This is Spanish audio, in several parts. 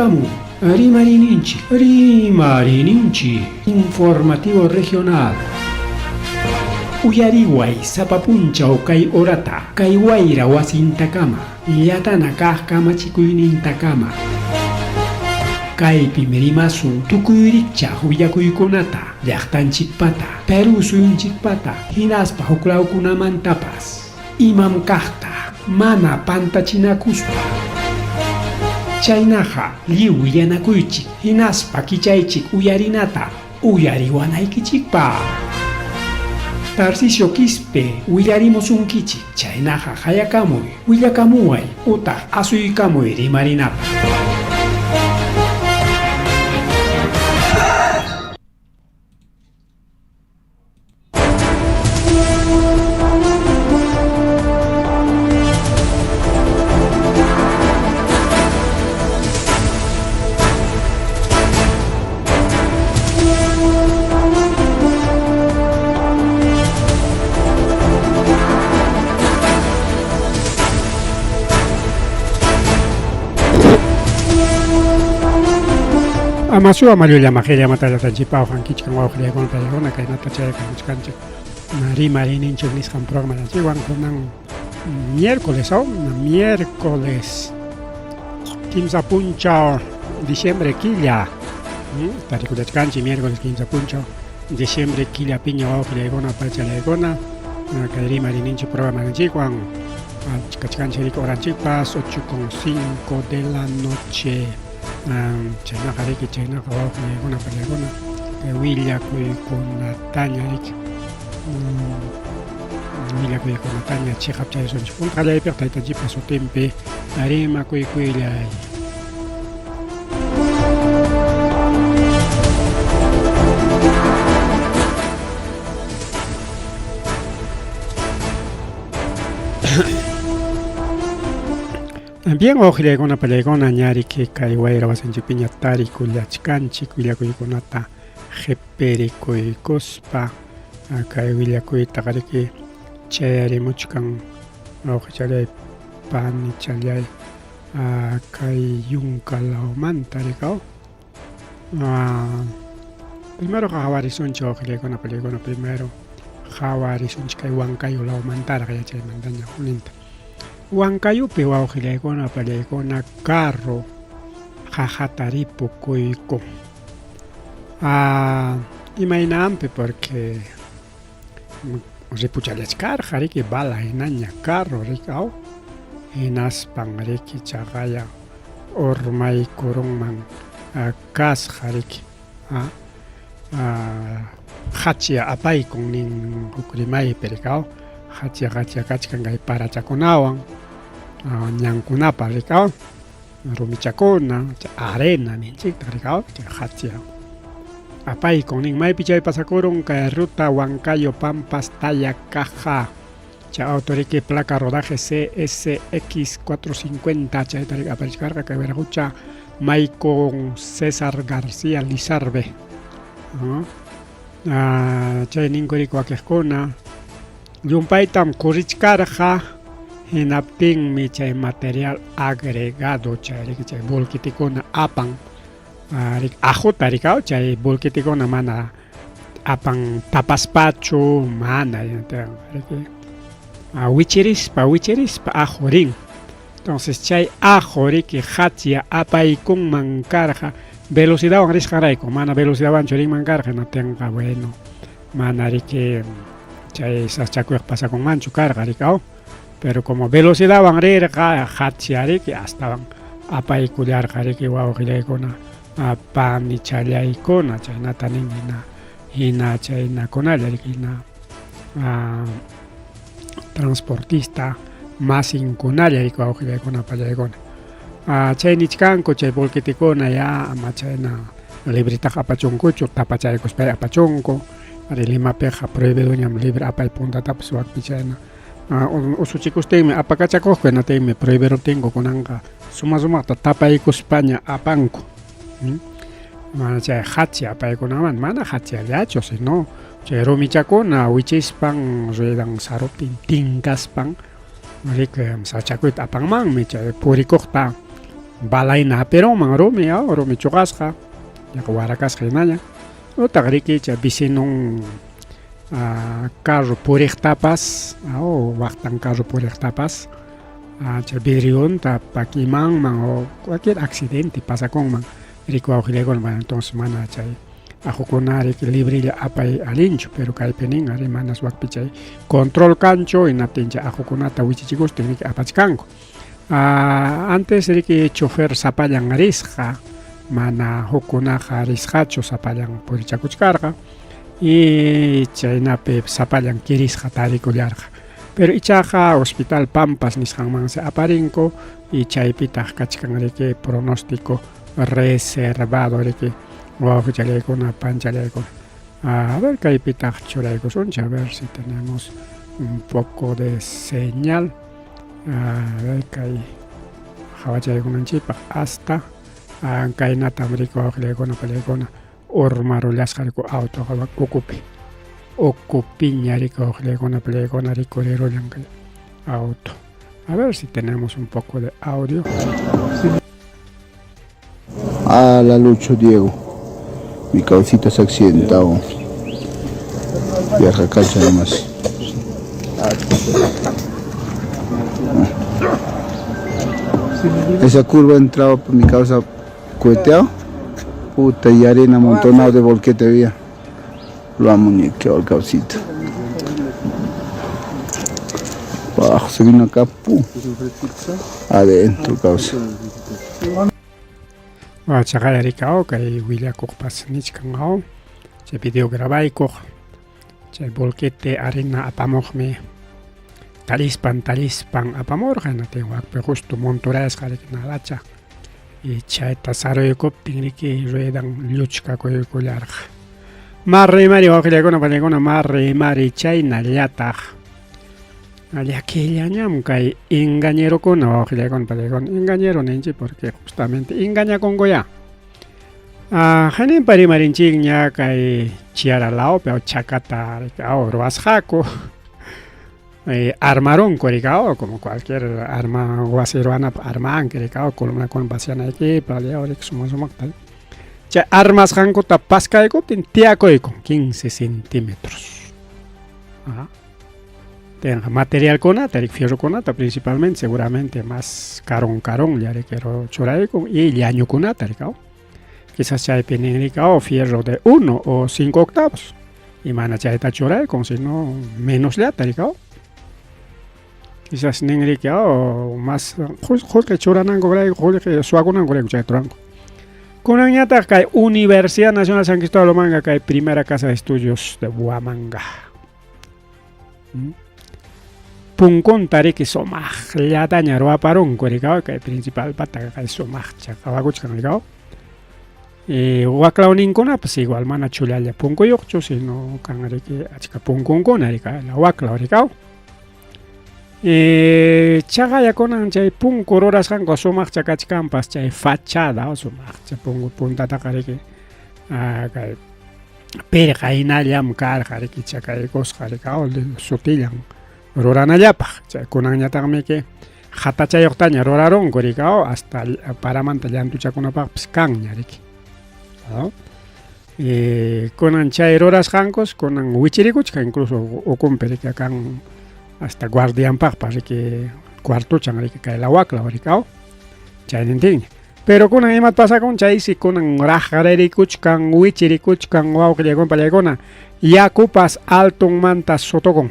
Hayakamu, Rimarininchi, informativo regional. Uyariway, sapapunchaw kay orata, kay wayra wasintakama, yatana kama chikuynintakama. Kay pimerimasu, tukuyricha huyakuykunata, llaqtanchikpata, Peru suyunchikpata, hinaspa huklawkunamantapas, imam kaqta, mana pantachinakuspa. Chaynaqa lliw yanakuychik, hinaspa kichaychik uyarinata, uyariwanaykichikpa. Tarcisio Quispe, willarimusunkichik, chaynaqa hayakamuy, willakamuway, utaq asuykamuy rimarinapa. Amasua Mario Yamajeria Matalla Sanchipao, Hankichkan Waujeria con Payagona, Kainata Chaya, Kamuchkanche, Marín Chugnis con programa de Chihuahua, con miércoles, miércoles, Kimsa Puncha, diciembre Quilla, Taricudachkanchi, miércoles Kimsa Puncha, diciembre Quilla Piña Waujeria con Pacha Legona, Kairi Marininchi programa de Chihuahua, Chicachkanche Rico Oranchipas, 8:05 de la noche. China Hariki, China Kawak, Legona, Pelegona, Willa con Natalia Rick, Willa con Natalia, Chihap Chayson, Punta de Pertaita Jipa su tempe, Arima Kuikuilla. Bien, ojile con una pelegona ñari que caihuayra vas en chipiña tari culiachcanchi culiacuiconata jeperico y cospa caihuiliacuy tagariki chayari muchcan ojichalay pan y chalay cayunca laumantaricao primero jawarizuncho ojile con una pelegona primero jawarizunch caihuancayo laumantara que ya chay mandaña juninta Huancayupi waujilegona palegona carro jajataripo coico. Imainampe porque ripuchalechcar jariki bala inaña carro ricao inaspan riki chagaya ormay korongman kas jariki hachia apay con nin hukrimay pericao hachia kachkangay para chakunawan ñankunapa ricao rumichakuna arena ninchikta ricao hachia apay con nin maypi chay pasakurun kay ruta Huancayo Pampas Talla Caja cha autorique placa rodaje CSX 450 chay tarik aparechkarqa kay verajucha may con César García Lizarbe chay ninkuriku wakejkuna Yumpaitam kurichkarja hinaptin mi chay material agregado chay bolkitikuna apan ajuta ricao chay bolkitikuna mana apan tapaspachu mana wichirispa ajorin entonces chay ajoriki hachia apaikun mancarja velocidad wan risqarayku mana velocidad wan chorin mancarja no tenga bueno mana riki chay sachakuyaq pasa con manchu carga ricao pero como velocidad van rirqa hachiariki hasta van apaykullarqa riki wawqillaykuna pani challaykuna chaynata ninhina hina chaynakunalla riki hina transportista masinkunalla riki wawqillaykuna pallaykuna chay nichkanku chay bolkitikuna ya ama chayna libritaqa apachunkuchu tapachaykuspay apachunku Limapeja prohibido ñam libre apay puntatapas wakpichayna usuchikustinmi apakachakuqkunatinmi prohibido tingu kunanqa sumaqta tapaykuspaña apanku mana chay hachi apaykunaman mana hachiallachu sino chay rumichakuna wichispan ruedan sarupin tinkaspan riki sachakuyta apanmanmi chay purikuqta Balaina Perón, Rumi Chugazka, Yaguaracas Renaya, o Tagriki, Chabisinum carro por tapas, o Wachtan carro por tapas, Chabirion, Tapakiman, o cualquier accidente pasa con man, Rico Augilegon, entonces mana chay. A juconare que libre apai alincho, pero cae penin, arimanas wakpichay. Control cancho y natincha a juconata wichichicos tiene que apachcanco. Antes de que chofer zapayan arisja, mana juconaja arisjacho zapayan por chacuchcarga, y chainape zapayan kirisja taricularja. Pero ichaja hospital Pampas nishanman se aparinco, y chaipita cachcanreque pronóstico reservado de que una panchaleco. A ver qué hay pitac cholecos, a ver si tenemos un poco de señal. A ver qué hay jawachaleco un chipa hasta kainata amrico legona pelegona ormaro lascarco auto ocupiña rico legona pelegona ricorero auto. A ver si tenemos un poco de audio. A la Lucho Diego. Mi causita se ha accidentado. Viaja cacha nomás. Esa curva ha entrado por mi causa cueteado. Puta, y arena amontonado de volquete había. Lo ha muñequeado el causita. Bajo, se vino acá, adentro causa. Chagaya ricao, que William Copas Nichkangao, se pidió grabar y cojo. Se volquete arena apamorme. Talispan apamorja, no tengo que justo montoras que nalacha. Y chaita saro y cop, tiene que ruedan luchka colar. Marre Mario, que le cono para le marre chaina liata. Aquella ñamca y engañero con ojile con palegón, engañero nenchi porque justamente engaña con goya. Janin pari marinching ya kai chiara lao pero chacata o roasjaco. Armaron coricao como cualquier arma guasiruana arman coricao columna con basiana aquí para ahora que somos tal. Ya armas janco tapasca eco tiaco con 15 centímetros. Material conata, fierro conata principalmente, seguramente más carón, ya le quiero chorar y llaño conata, quizás ya depende fierro de 1 o 5 octavos, y mana ya está chorar con si no menos le ataricao. Quizás o más, que choran que suagonan ya tranco. Con añata que Universidad Nacional San Cristóbal de Manga, que hay primera casa de estudios de Huamanga. Pungkon tarik somah lihatanya roa parung korikao kayak principal pata kayak somah chakawaguch kan likao waklaunin kon apa sih igual mana chulalla pungko yokcho sino kan ariki achika pungkon kon arika la waklau rikao chagaya konan chay pungko roras kan ko somah chakachkampas chay fachada o somah chay pungko punta takariki kayak perkainallam kar kariki chakay kos karikao sutilang Rorana yapa, kunang nyata kami ke hata cayok tanya roraron korikao hasta para mantayan tu cakuna pak skang nyariki. Kunang chay roras kankos kunang wichirikuch ka incluso okum perika kang hasta guardian pak pariki cuarto changariki ka lawak lawarikao. Chay ninting. Pero kunang imat pasa con chay si kunang rajarerikuch kang wichirikuch kang wau que llegó para llegona yakupas altung mantas sotokon.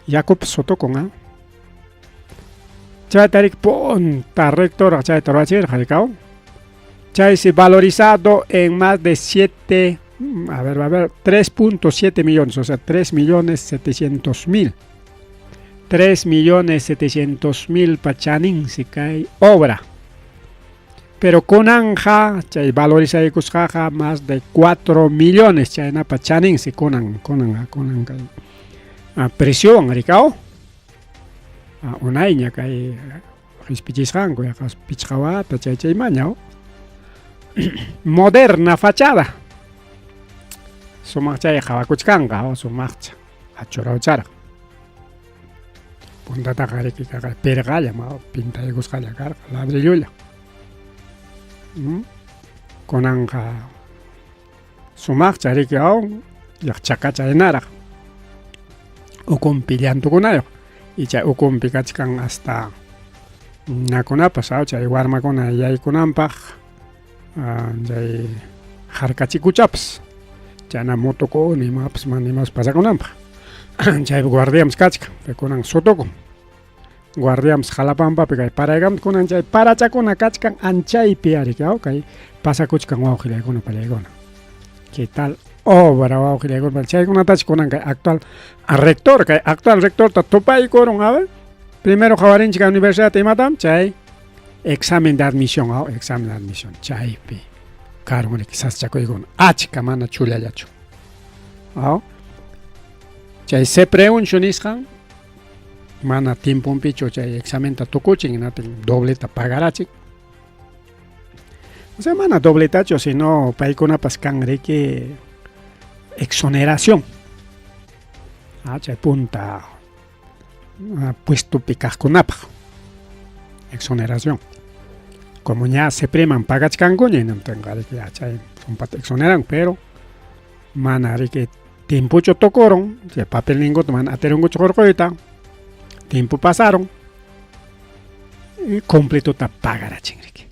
Jacob Sotokon, chay tarik punta rector, chay torachir, jaricao. Chay se valorizado en más de 3.7 millones, o sea, 3.700.000. 3.700.000 pachanin si cae obra. Pero con anja, chay valoriza y cuscaja más de 4 millones, chay na pachanin si conan presión, ricao. Una iña que rispichisrango, ya cas pichawata, chay mañao. Moderna fachada. Sumach chay jawakuchkanga, o sumach achorauchara. puntata kariki kaka pergalla ma pinta egusqalla karqa ladrillulla. Kunanqa sumaqcha riki llaqchaqa chaynaraq ukunpi llantukunayuq y chay ukunpi kachkan hasta nakunapas chay warmakuna yaykunanpaq chay harkachikuchapas chayna motukuna imapas mana imapas pasakunanpaq chay guardiamas kachkan kunan sutukun guardiamas halapanpapi kay paraykamus kunan chay parachakuna kachkan anchaypi ariki kay pasakuchkan wawqillaykuna pallaykuna ¿qué tal obra wawqillaykuna chaykunatachi kunan kay actual rector ta tupaykurun primero qawarinchik universidad imatam chay examen de admisión chaypi karunriki saschakuykuna achka mana chullallachu chay CEPREUNCHO nisqan mana timpunpichu chay examenta tukuchin hinatin dobleta pagarachik o sea mana dobletachu sino paykunapas kanriki exoneración chay punta puestupi kaqkunapaq exoneración como ña CEPREMAN pagachkankuña hinamtinqa riki chay sumpata exoneran pero mana riki timpucho tokoron chay papel ninguta mana atirunkuchu qurquyta tiempo pasaron y completuta pagarachin riki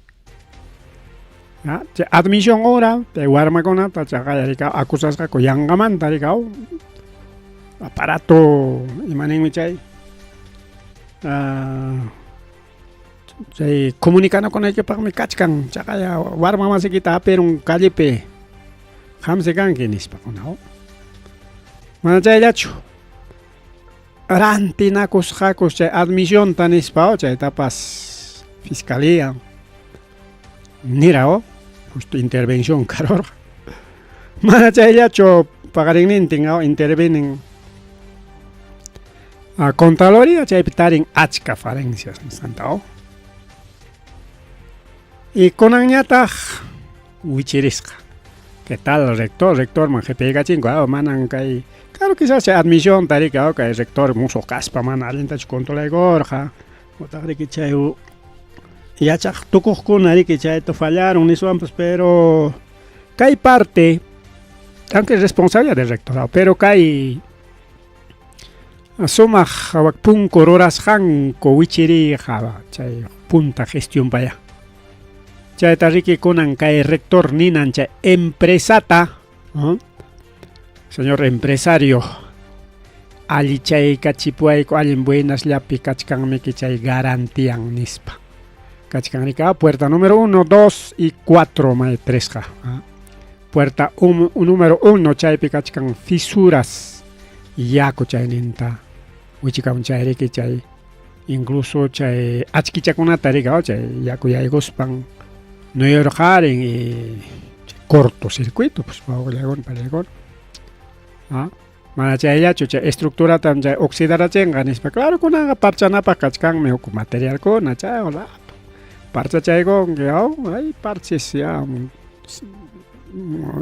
chay admisión hora chay warmakunata chaqay riki acusasqaku yanqamanta riki aparato imaninmi chay chay comunicanakunaykipaqmi kachkan chaqay warma masikita apirun callepi hamsikanki nispakuna mana chayllachu rantinakusqakus chay admisionta nispa chaytapas fiscalía nira justo intervención karorqa mana chayllachu pagarinnintin intervenen Contraloría chaypi tarin achka falencias nisanta y kunanñataq wichirisqa ¿qué tal rector man qhipiykachinku manan kay claro quizás chay admisión tariki kay rector musuq kaspa mana allintachu controlaykurqa utaq riki chay yachaq tukuqkuna riki chayta fallaron niswanpas pero kay parte aunque es responsabilidad del rectorado pero kay sumaq punku rurasqanku wichiriqa chay punta gestión paya chayta riki kunan kay rector ninan chay empresata señor empresario alli chay kachipuayku allin buenas llapi kachkanmiki chay garantian nispa kachkan riki puerta número 1, 2 y 4 maestresqa puerta número 1 chaypi kachkan fisuras yaku chayninta wichikamun chay riki chay incluso chay achkichakunata riki chay yaku yayguspan no yorqarin y cortocircuito pues wawqillaykuna pallaykuna mana chayllachu chay estructurata chay oxidarachinqa nispa claro kunanqa parchanapaq kachkanmi huk materialkuna chay parchachaykunki hay parches ya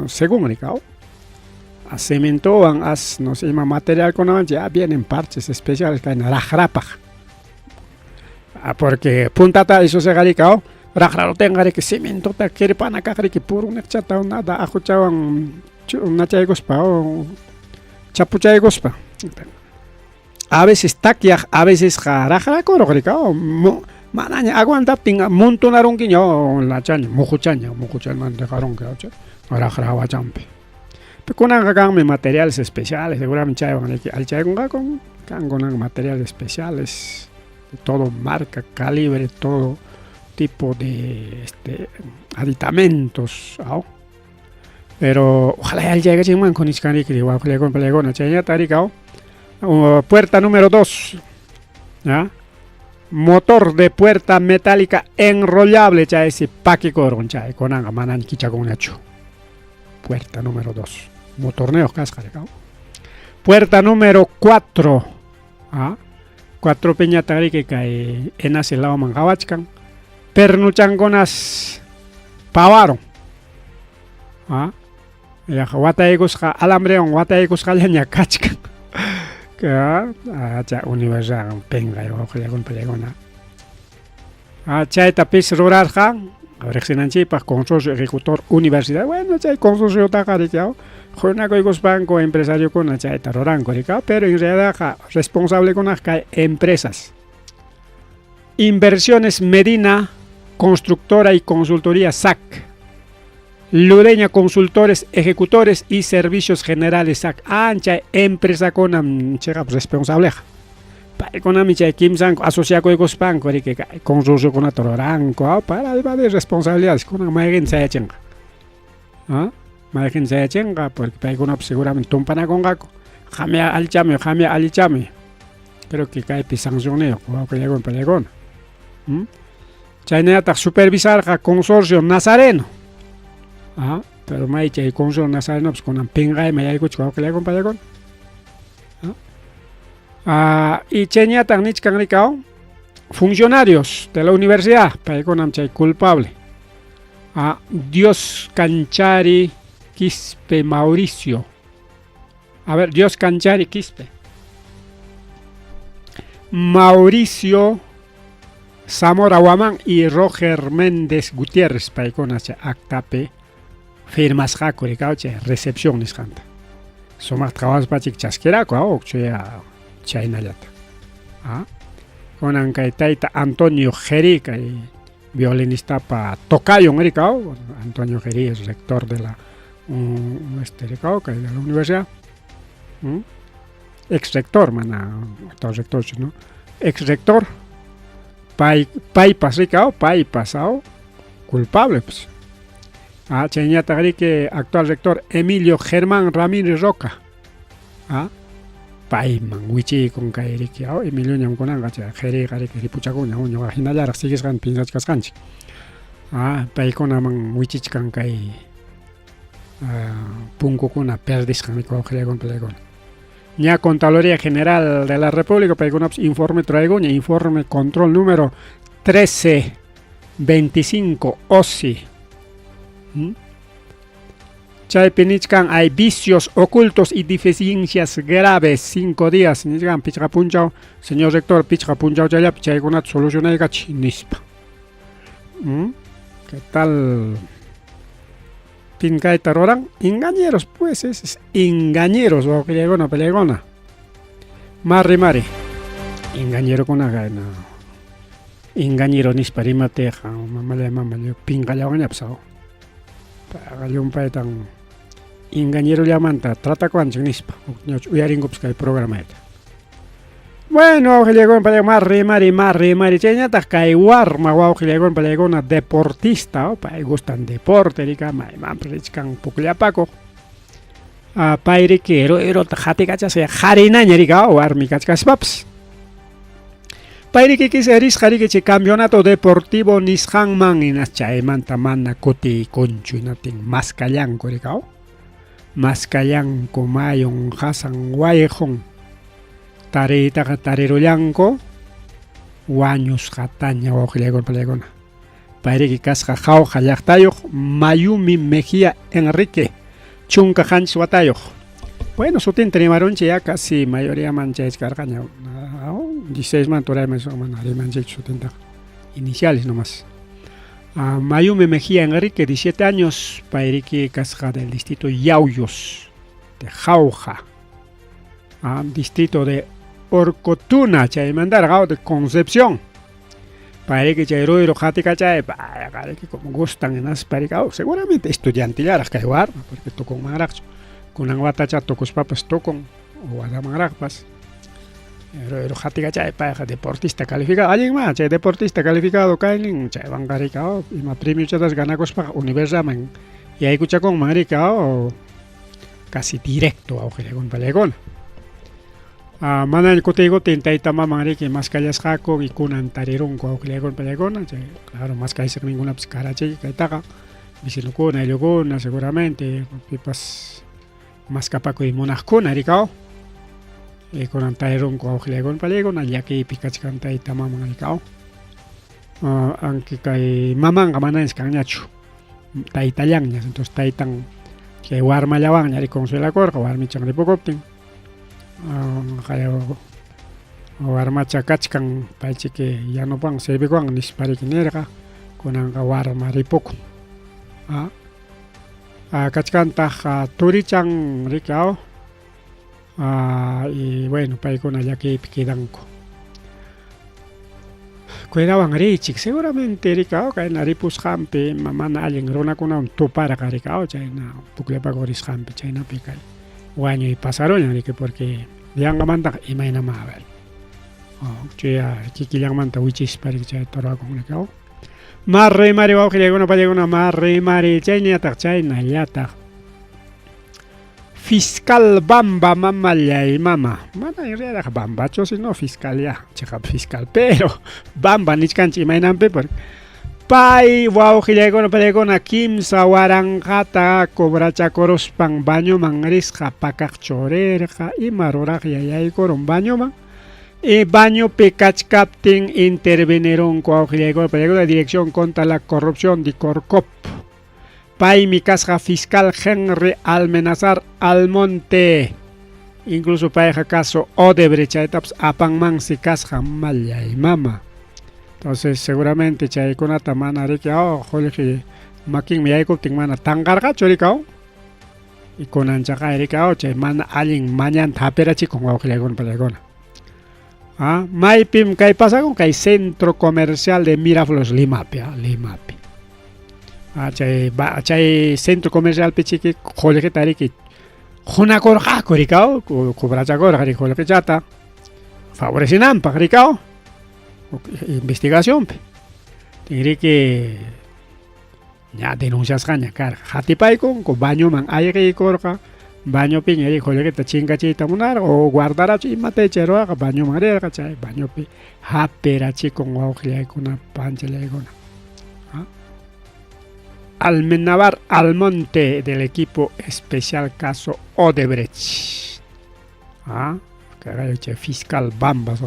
según riki cementowan no sé ima materialkunawan ya vienen parches especiales kayna raqrapaq porque puntata eso se riki raqrarutinqa riki cementota kirpana kaq riki puro niqchata nada ajuchawan nachayguspa chapuchayguspa a veces takyaq a veces raqrakuruq riki manaña aguantaptin montonarunkiña lachaña muquchañmanta qarunki raqra hawachanpi kunanqa kanmi materiales especiales seguramente chaywan riki alchaykunqaku kankunan materiales especiales de todo marca calibre todo tipo de aditamentos pero ojalá alchaykachinmanku nisqan riki wawqillaykuna pallaykuna chayñata riki puerta número 2 motor de puerta metálica enrollable chay si pakikurun chay kunanqa manam kichakunñachu puerta número 2 motorneos kasqa riki puerta número 4 4 piñata riki kay enasi lawaman qhawachkan pernuchankunas pawaron wataykusqa alambrewan wataykusqallaña kachkan cha universidad penga wawqiykuna pallaykuna chaytapis rurarqa riqsinanchikpaq consorcio ejecutor universidad bueno chay consorciotaqa rikaw Banco empresario con chayta ruranku rikaw pero en realidad responsable con kay empresas Inversiones Medina Constructora y Consultoría SAC Lureña Consultores Ejecutores y Servicios Generales SAC chay empresa con responsable Paikuna chay kimsan asociado con banco que consorcio con ruranku para de responsabilidades con maigin sayachenqa maigin sayachenqa porque paikuna seguramente tumpana conqaku jamia alichami creo que kaypi sancioneo wawqiykuna pallaykuna chaynataq supervisarqa consorcio Nazareno pero may chay consorcio Nazareno pues kunan pinqaymi yaykuchik wawqiykuna pallaykuna y chayñataq nichkan rikaw funcionarios de la universidad paykunam chay culpable Dios Canchari Quispe Mauricio Dios Canchari Quispe Mauricio Zamora Guamán y Roger Méndez Gutiérrez paykuna chay actapi firmasqaku rikaw chay recepción nisqanta sumaq trabajaspachik chaskiraku ukchuya chaynallata kunan kay tayta Antonio Geri kay violinistapa tocayo rikaw Antonio Geri es rector de la rikaw kay de la universidad ex rector actual rector no ex rector paypas rikaw paypasao culpable pues chayñataq riki actual rector Emilio Germán Ramírez Roca payman wichikun kay riki Emilio ñamkunanqa chay Geriqa riki ripuchakuna ñuqa hinallaraq sigisqan pinsachkasqanchik paykunaman wichichkan kay punkukuna perdisqan riki wawqiykuna pallaykuna ña Contraloría General de la República paykunapas informe traykuña informe control número 1325 OSI chaypi nichkan hay vicios ocultos y deficiencias graves 5 días nichkan pichqa punchaw señor rector pichqa punchaw chayllapi chaykunata solucionaykachi nispa ¿qué tal pinkayta ruran engañeros pues es engañeros wawqiykuna pallaykuna mari engañerokuna kayna engañero nispa rimateqa mamalla pinqallawanñapis paytan engañero llamanta tratakuanchik nispa uyarinkupas kay programata bueno wawqiykuna pallaykuna mari chayñataq kay warma wawqiykuna pallaykuna deportista pay gustan deporte rika maymanpas richkan pukllapakuq pay riki ruyrota qatikachasqa qarinaña rika warmi kachkaspapas pay riki risqa riki chay campeonato deportivo nisqanman inas chaymanta mana kutiykunchu hinatin maskallanku rika maskallanku mayun hasan wayqun tariytaqa tarirullanku wañusqataña wawqiykuna pallaykuna pay riki kasqa jauja llaqtayuq Mayumi Mejía Enrique chunka qanchis watayuq bueno sutinta rimarunchik ya casi mayoría manchaychik karqaña 16 man turayman rimanchik sutinta iniciales nomás Mayumi Mejía Enrique 17 años pay riki kasqa del distrito Yauyos de Jauja distrito de Orcotuna chaymantarqa de Concepción pay riki chay ruyru qatikachay riki como gustan inas pay riki seguramente estudiantillaraq kay warma porque tukunmanraqchu kunan watacha tukuspapas tukun watamanraqpas ruyru qatikachay payqa deportista calificado allinma chay deportista calificado kaynin chaywanqa riki ima premiochatas ganakuspaqa universidadman yaykuchakunman riki casi directo wawqiykuna pallaykuna mana kutiykutin tayta maman riki maskallasqaku y kunan tarirunku wawqiykuna pallaykuna claro maskallasqninkunapas karachiki kaytaqa vicinukuna ayllukuna seguramente pipas maskapakuy munaqkuna rikaw kunan tarirunku wawqiykuna pallaykuna llakipi kachkan tayta maman rikaw aunque kay mamanqa mana nisqanñachu taytallanña entonces taytan kay warmallawanña riconsuelakurqa warmichan ripukuptin kaya warma kachkan paichike yanopan servikuan nisparikinirqa kunanqa warma ripukun kachkantaq turichan rikao y bueno paykuna llakipi quedanku cuidawan richik seguramente rikao kayna ripusqanpi mana allin runakunawan tuparqa rikao chayna pukllapakurisqanpi chaynapi kay wañuy pasaruñan riki porque yanqamantaq imaynama a ver chuya kikillanmanta wichispa riki chay torwakun rikao mas rimari wawqillaykuna pallaykuna mas rimari chayñataq chaynallataq fiscal bamba mamallay mama mana en realidad bambacho sino fiscal ya chica fiscal pero bamba nichkanchi imaynanpi porque pay wawqillaykuna pallaykuna kimsa waranqata cobrachakuruspan bañoman risqa pakaq chorirqa ima ruraq yayaykurun bañoman y bañopi kachkaptin intervinieron wawqillaykuna pallaykuna dirección contra la corrupción de Corcop paymi kasqa fiscal Henry Almenazar Almonte incluso payqa caso Odebrecht chaytapas apanmansi kasqa mallay mama entonces seguramente chaykunata mana rikao qulqi makinmi yaykuptin mana tanqarqachu rikao y kunanchaqa rikao chay mana allin mañanta hapirachikun wawqillaykuna pallaykuna maypim kay pasakun kay centro comercial de Miraflores Limapi Limapi chay centro comercial pichiki qulqita riki hunakurqaku rikao cobrachakurqa rik qulqichata favorecinanpaq rikao investigación riki ña denunciasqaña karqa hatipaykun bañoman ayqikurqa bañopi rik qulqita chinkachiyta munarqa o guardarachu imatay chay ruwaqa bañoman rirqa chay bañopi hapirachikun wawqillaykuna panchillaykuna Almenazar Almonte del equipo especial caso Odebrecht que fiscal bambas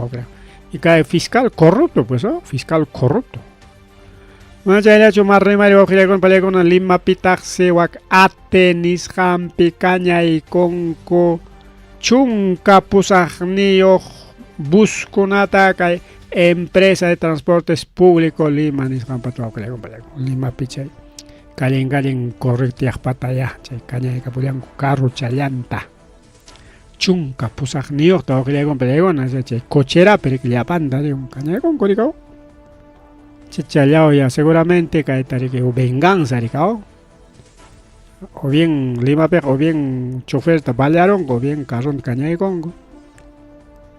y cae fiscal corrupto pues fiscal corrupto Machaylachu marrimari wawqillaykuna pallaykuna Limapitaq sewak atenis hampi kañaykunku chunka pusaqniyuq buskunata kay empresa de transportes público Lima nisqanpas wawqillaykuna pallaykuna Limapi chay kallin correctiaqpataya chay kañaykapullanku carro challanta chunka pusaqniyuqta wawqillaykuna pallaykuna chay cocherapi riki llapanta rikun kañaykunku rikao challao ya seguramente kayta riki venganza rikao o bien Limapiqa o bien choferta ballaron o bien carron kañaykunku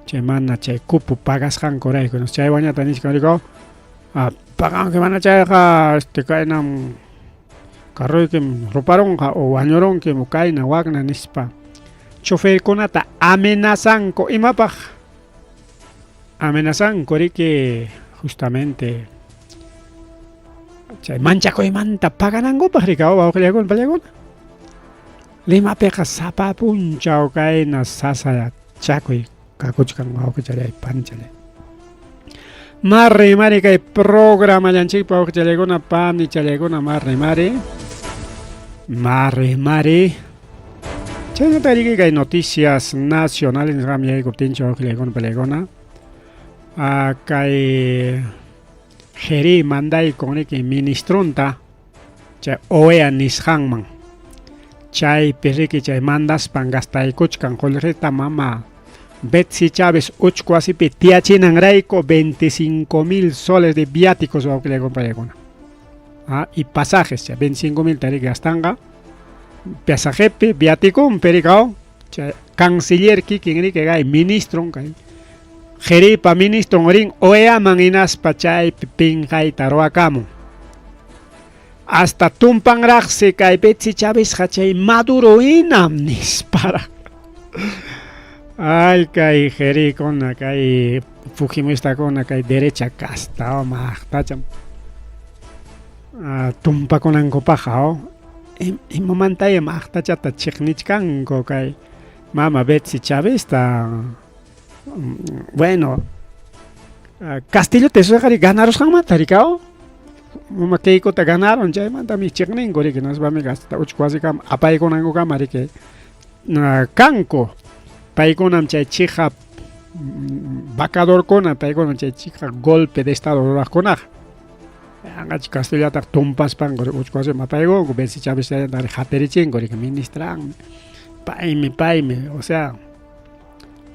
chay mana chay cupo pagasqanku rayku chay wañata nishka rikao paganki mana chayqa kaynam carroykim ruparonqa o wañuronkim kayna waqna nispa choferkunata amenazanku imapaq amenazanku riki justamente chay manchakuymanta paganankupaq rikao wawqillaykuna pallaykuna Limapiqa sapa punchaw kayna sasa chakuy kakuchkan wawqichalay panchalay marrimari kay programa llanchikpa wawqichallaykuna panichallaykuna marrimari chaynata riki kay noticias nacionales nisqami yaykuptinchu wawqillaykuna pallaykuna kay Jeri mandaykun riki ministrunta chay OEA nisqanman chaypi riki chay mandaspan gastaykuchkan qulqita mama Betsy Chávez uchku wasipi tiyachinanrayku 25,000 soles de viáticos wawqillaykuna pallaykuna y pasajes 25,000 tarik gastanqa pasajepi viáticunpi rikao chay canciller kikin riki kay ministron kay Jeripa ministron rin OEAman inaspa chaypi pinqayta ruwakamun hasta tumpanraqsi kay Betsy Chávez chay Maduro inam nispara ay kay Jerikuna kay Fujimistakuna kay derecha kasta maqtacham tumpakunankupaqa imamantaya maqtachata chiqnichkanku kay mama Betsy Chávez bueno Castillo Tesoqari ganarusqanmanta rikao mama Keikota ganaron chaymantami chiqninku riki nasbami hasta uchku wasikama apaykunankukama riki kanku paykunam chay chiqa vacadorkuna paykunam chay chiqa golpe de estado ruraqkunaq anqachi castellata tumpaspan uchkuasi mapaykunku Betsy Chávez haterichinku ministran paymi o sea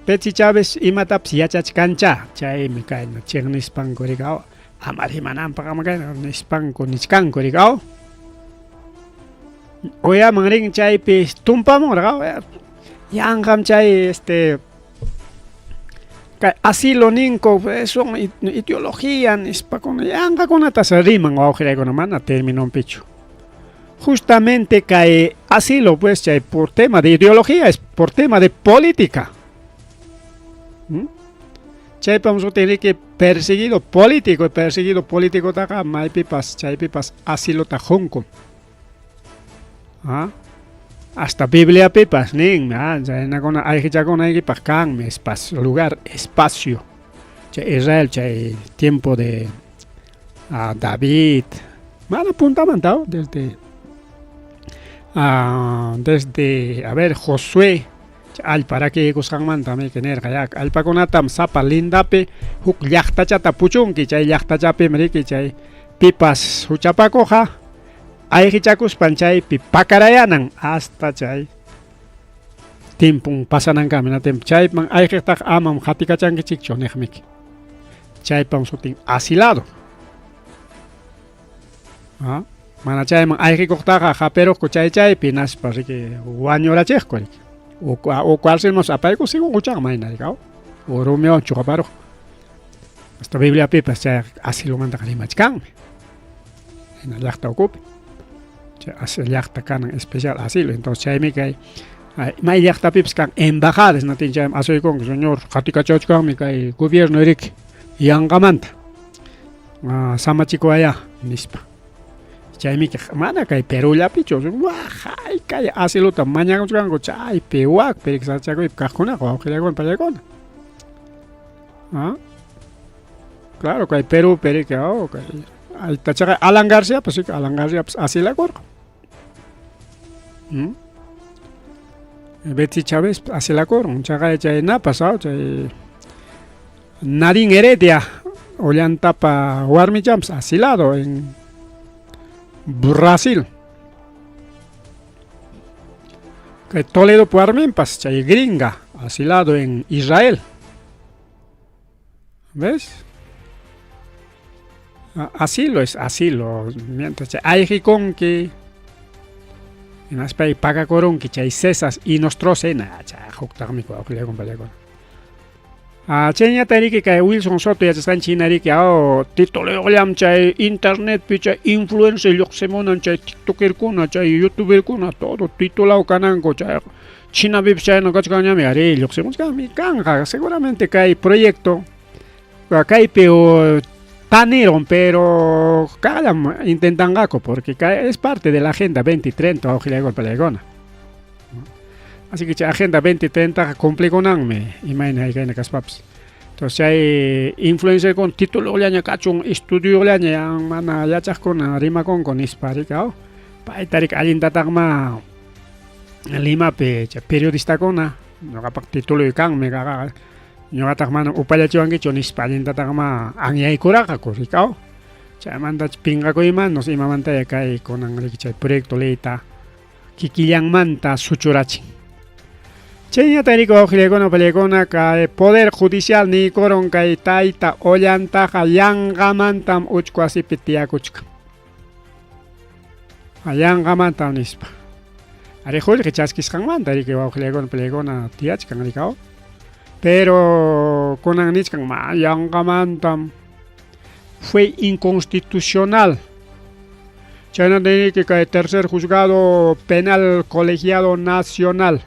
Betsy Chávez imatapas yachachkancha chaymi kayna chiqnispanku rikaw amar imananpaq ama kayna nispanku nichkanku rikaw oyaman rin chaypi tumpamun rikaw yanqam chay kay asilo ninku son ideología nispakuna yanqakunatas riman wawqiraykuna mana terminonpichu justamente kay asilo pues chay por tema de ideología es por tema de política chaypam sutinriki perseguido político taqa maypipas chaypipas asilota hunkun hasta Biblia pipas nin chaynakuna ayqichakunaykipas kanmi espacio lugar espacio chay Israel chay tiempo de David mana puntamanta desde a ver Josué allparaki kusqanmantami nerqa allpakunatam sapa lindapi huk llaqtachata puchunki chay llaqtachapi riki chay pipas huchapakuqa ayqichakuspan chaypi pakarayanan hasta chay tiempun pasanankami chayman ayqiqtaqa amam qatikachankichikchu niqmiki chaypam sutin asilado mana chayman ayqikuqtaqa qapiruqku chaypi naspa riki wañurachiqku riki o cualquier apayku sigun huchaq mayna rikaw o Romeo chuqaparuq hasta Biblia pipas chay asilumanta rimachkanmi hina llaqta ukupi llaqta kanan especial asilo entonces chaymi kay may llaqtapipas kan embajadas natin chayman asuykunku señor qatikachawchkanmi kay gobierno riki yanqamanta samachikuwaya nispa chaymi mana kay Perullapichu wajay kay asilota mañakuchkanku chaypi wakpi riqsachakuypi kaqkunaqa wawqillaykuna pallaykuna claro kay Perupi riki kay tachaqa Alan García pues asilakurqa Betsy Chávez asilakurqa chaqa chaynapas chay Nadine Heredia ollantapa warmichapas asilado en Brasil kay Toledo warminpas chay gringa asilado en Israel ¿ves? Asilo es asilo mientras chay ayqikunki inaspay pagakurunki chay cesas y nostrocena chay huktaqmi wawqillaykuna pallaykuna chayñata riki kay Wilson Soto yachasqanchik riki tituliqllam chay internet pi chay influencer lluqsimunan chay tiktokirkuna chay youtuberkuna todo titulado kananku chay chinapipas chayna kachkanñami ari lluqsimuchkanmi kanja seguramente kay proyecto kaypi taneron pero kallam intentanqaku porque es parte de la agenda 2030 wawqillaykuna pallaykuna así que chay agenda 2030 cumplikunanmi imayna haykayna kaspapas entonces chay influencer con titulollaña kachun estudiolaña mana yachaqkuna rimakunku nispa rikaw payta riki allintataqma Limapi chay periodistakuna ñuqapaq tituloy kanmi qaqa ñuqataq mana upallachiwankichu nispa allintataqma anyaykuraqaku rikaw chaymanta pinqakuymanos imamantaya kay kunan riki chay proyecto leyta kikillanmanta suchurachin chayñata riki wawqillaykuna pallaykuna kay poder judicial niykuron kay tayta ollantaqa yanqamantam uchku wasipi tiyakuchkan yanqamantam nispa ari qullqi chaskisqanmanta riki wawqillaykuna pallaykuna tiyachkan rikaw pero kunan nichkan yanqamantam fue inconstitucional chaynata riki kay tercer juzgado penal colegiado nacional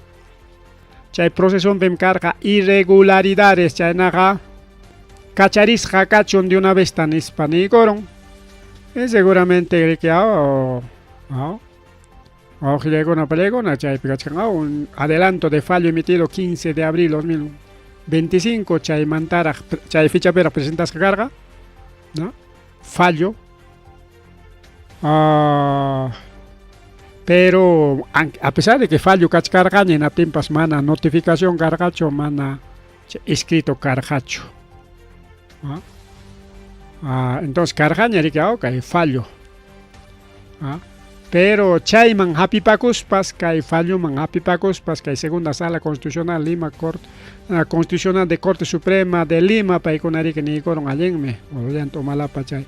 chay procesionpim karqa irregularidades chaynaqa kacharisqa kachun de una vez nispa niykuron seguramente riki wawqillaykuna pallaykuna chaypi kachkan un adelanto de fallo emitido 15 de abril 2025 chaymantaraq chay fichapiraq presentasqa karqa fallo Pero a pesar de que fallo kachkarqani naptinpas mana notificación karqachu mana escrito karqachu. Entonces karqaña rikao kay fallo. Pero chayman hapipakuspas kay fallo man hapipakuspas kay segunda sala constitucional Lima Corte constitucional de Corte Suprema de Lima paykunari que ni koron allenme ollanto malapa chay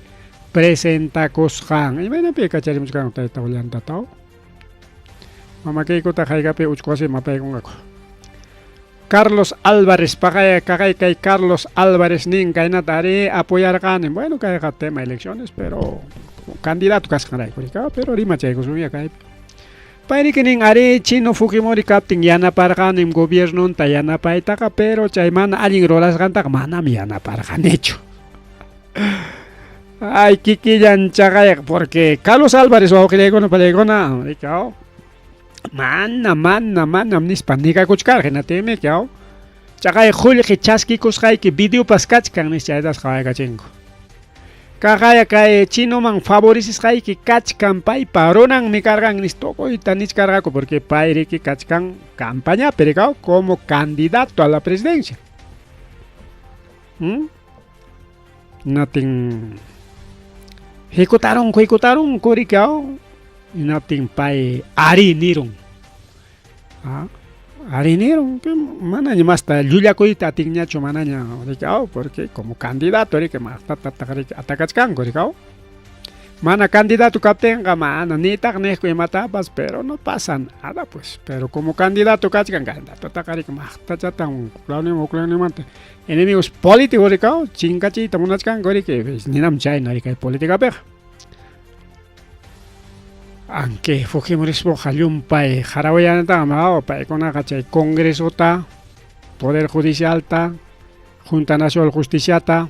presentakusqan imaynapi kacharimusqan tayta ollanta taw mama kaykuta haygapi uchkwasi mapaykunqaku Carlos Álvarez kay Carlos Álvarez nin kaynata ari apoyarqani bueno kayqa tema elecciones pero candidato kasqanrayku rika pero rimachaykusumia kaypi payri kinin ari Chino Fujimori kaptin yanaparqanim gobiernon yanapaytaqa pero chay mana allin rurasqantaqa manami yanaparqanichu ay kikillan chaqayqa porque Carlos Álvarez wawqillaykuna palaykuna rikao mana nispa nikakuchkarqa natimi kau chaqay qullqi chaskikusqayki videopas kachkan nis chaytas qawaykachinku kaqaya kay Chinoman favorecisqayki kachkan paypa runanmi karqan nis tuquyta niskarqaku porque payriki kachkan campañapi rikao como candidato a la presidencia natin hikutaron kurikao natin pay ari nirun manaña masta llullakuyta atinñachu manaña rikao porque como candidato rika atacachkanku rikao mana candidato kaptenqa mana nitaq niqku imatapas pero no pasa nada pues pero como candidato kachkan candidato taqarika maqtachatan uklawninmanta enemigos políticos rikao chinkachiyta munachkanku rika ninam chayna rika políticapiqa aunque Fujimorismo hallumpay harawayanataqa paykunaqa chay Congresota, Poder Judicialta, Junta Nacional Justiciata,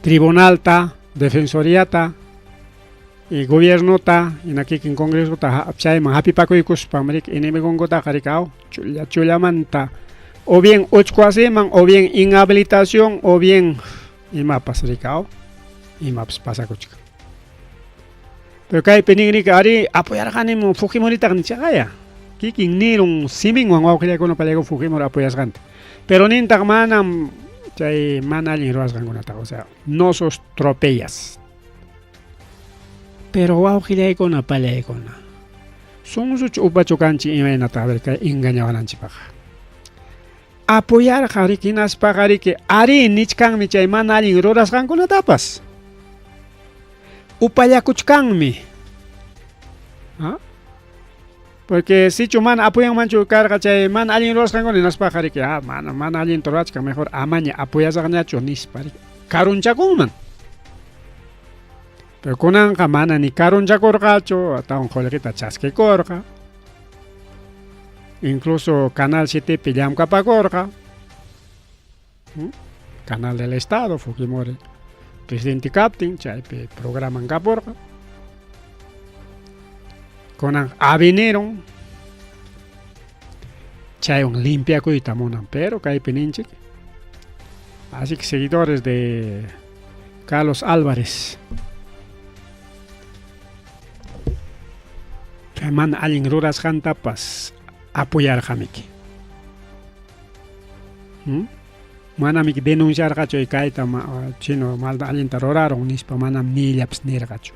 Tribunalta, Defensoriata, y Gobiernota, inakikin Congresota chayman hapipakuykuspamrik inimigunkuta rikao chullamanta o bien uchkuasiman o bien inhabilitación o bien imapas rikao imapas pasakuchka. Pero kay pinigri ari apoyarqanimu Fujimorita nichaqaya kikin nirun siminwan wawqillaykuna palayku Fujimori apoyasqanta pero nintaq manam chay mana allin ruwasqankunata o sea no sos tropellas pero wawqillaykuna palaykuna sunsuchu upachu kanchik imaynata a ver kay engañawananchikpaqa apoyarqa rikinaspaqa riki ari nichkanmi chay mana allin rurasqankunatapas upallakuchkanmi porque si mana apoyan manchu karqa chay mana allin rurasqankuna ninaspaqa riki mana allin rurachkan mejor amaña apoyasaqñachu nispa karunchakunman pero kunanqa mana ni karunchakurqachu atawun qullqita chaskikurqa incluso Canal 7 pi llamkapakurqa Canal del Estado Fujimori presidente kaptin chaypi programan kapurqa kunan avinieron chaywan limpiakuyta munan pero kaypi ninchik así que seguidores de Carlos Álvarez mana allin rurasqantapas apoyarqamiki manamik denunciarqachu kayta chino malta allinta ruraron nispa manam nillapas nirqachu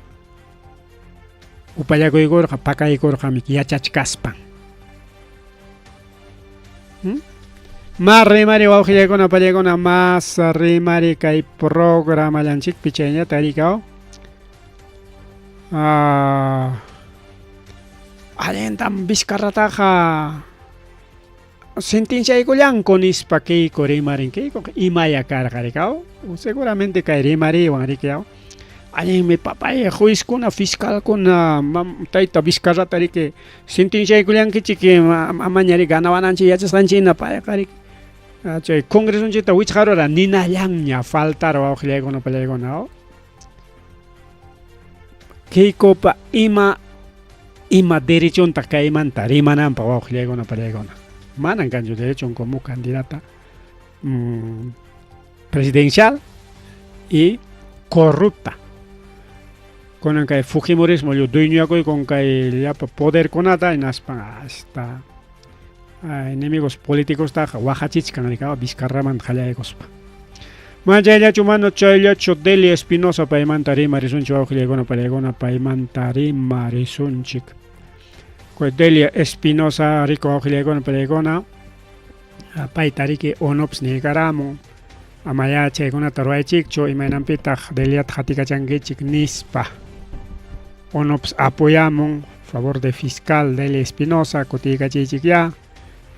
upallakuykurqa pakaykurqamiki yachachkaspan mas rimari wawqillaykuna pallaykuna mas rimari kay programallanchikpi chayñata rikao allintam Vizcarrataqa sentenciaykullanku nispa kayku rimarin kayku imaya karqa rikao seguramente kay rimariwan rikao allinmi papay juizkuna fiscalkuna tayta Vizcarrata riki sentenciaykullankichik amaña ganawananchik yachasqanchikna payqa riki chay congresonchikta wichqarura ninallaña faltar wawqillaykuna pallaykuna kaykupa ima derechonta kaymanta rimananpaq wawqillaykuna pallaykuna manan kanchu derechon como candidata presidencial y corrupta con que Fujimorismo yo dueño con que ya poder con nada en hasta enemigos políticos ta Oaxachichkan ricaba Vizcarraman jalayecospa. Maya chumano chaya chodeli Espinosa paimantari marisunchi auxilegona palegona paimantari marisunchik. Delia Espinosa rico auxilegona palegona paitariki onops ni karamo. Amaya chegona taruaychikcho imainampitaq Delia Tjatikachanguichik nispa. Onops apoyamos favor de fiscal Delia Espinosa coticachichik ya.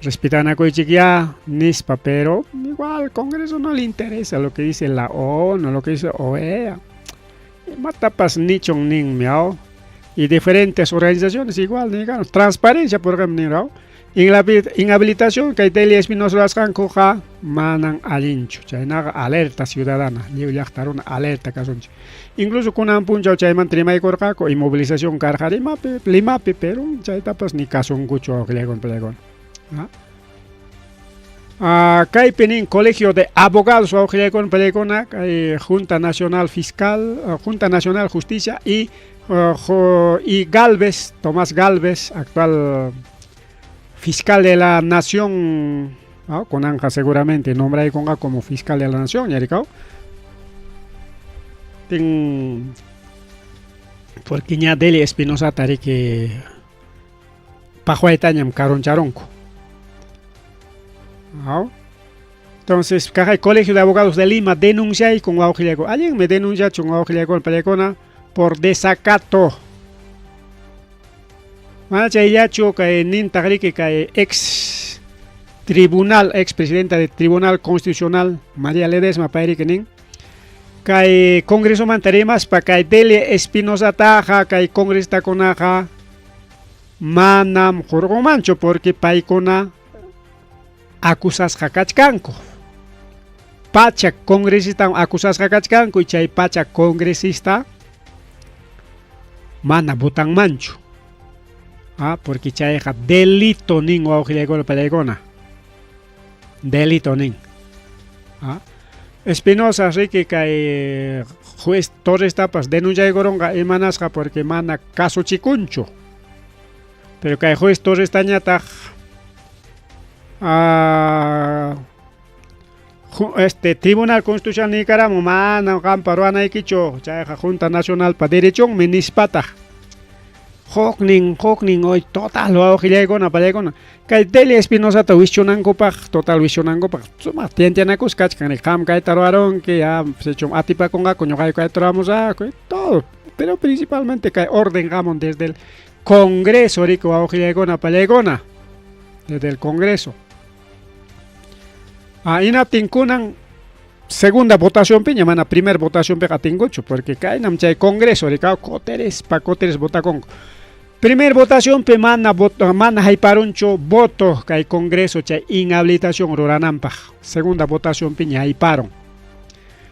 Respetan ya nispa, pero igual al Congreso no le interesa lo que dice la ONU, lo que dice OEA. Matapas nichon ning miao. Y diferentes organizaciones igual, digamos, transparencia por ejemplo, inhabilitación que Delia Espinosa las coja manan alincho, chainaga alerta ciudadana, ni una alerta casunchi. Incluso con un puncho chaiman trima y corcaco, inmovilización carga limape, pero chaitapas ni casun cucho plegon. Caipenin Colegio de Abogados con Pelegona, Junta Nacional Fiscal, Junta Nacional Justicia y Galvez, Tomás Galvez, actual fiscal de la Nación, con Anja seguramente nombra y conga como fiscal de la Nación, ya ricao. Porque ya Delia Espinosa tari que pajuaitañam caron charonco. Entonces, el Colegio de Abogados de Lima denuncia y con Auxiliaco. Alguien me denuncia con Auxiliaco Pelecona por desacato. Ya que Nintagrique, que ex presidenta del Tribunal Constitucional, María Ledesma Pairiquenin, que Congreso mantaremas para que Delia Espinosa Taja, que Congreso Taconaja, Manam Jorgo Mancho, porque Paicona acusas hakachkanko. Pacha congresista acusas hakachkanko y chay pacha congresista mana butang mancho. Porque chay delito ning o auxilegona pelegona. Delito ning. Espinosa rique que juez Torres Tapas denuncia y goronga emanasja porque mana caso chicuncho. Pero que juez Torres Tañata Tribunal Constitucional Nicaragua mana camparuana ikicho chaya Junta Nacional para Derecho Minispata Hokning hoy total o gilegona palegona que Delia Espinosa ta wichonango pa total wichonango pa suma tientianacus kachkan el cam kai taruaron que ya se chom atipa conga coño kai tramos todo, pero principalmente que orden gamon desde el Congreso rico o gilegona palegona desde el Congreso. Inatinkunan segunda votación piña mana primera votación pega tingucho porque cae namchay Congreso ricao coteres vota con primer votación pe mana haiparuncho voto cae Congreso chay inhabilitación roranampa segunda votación piña haiparon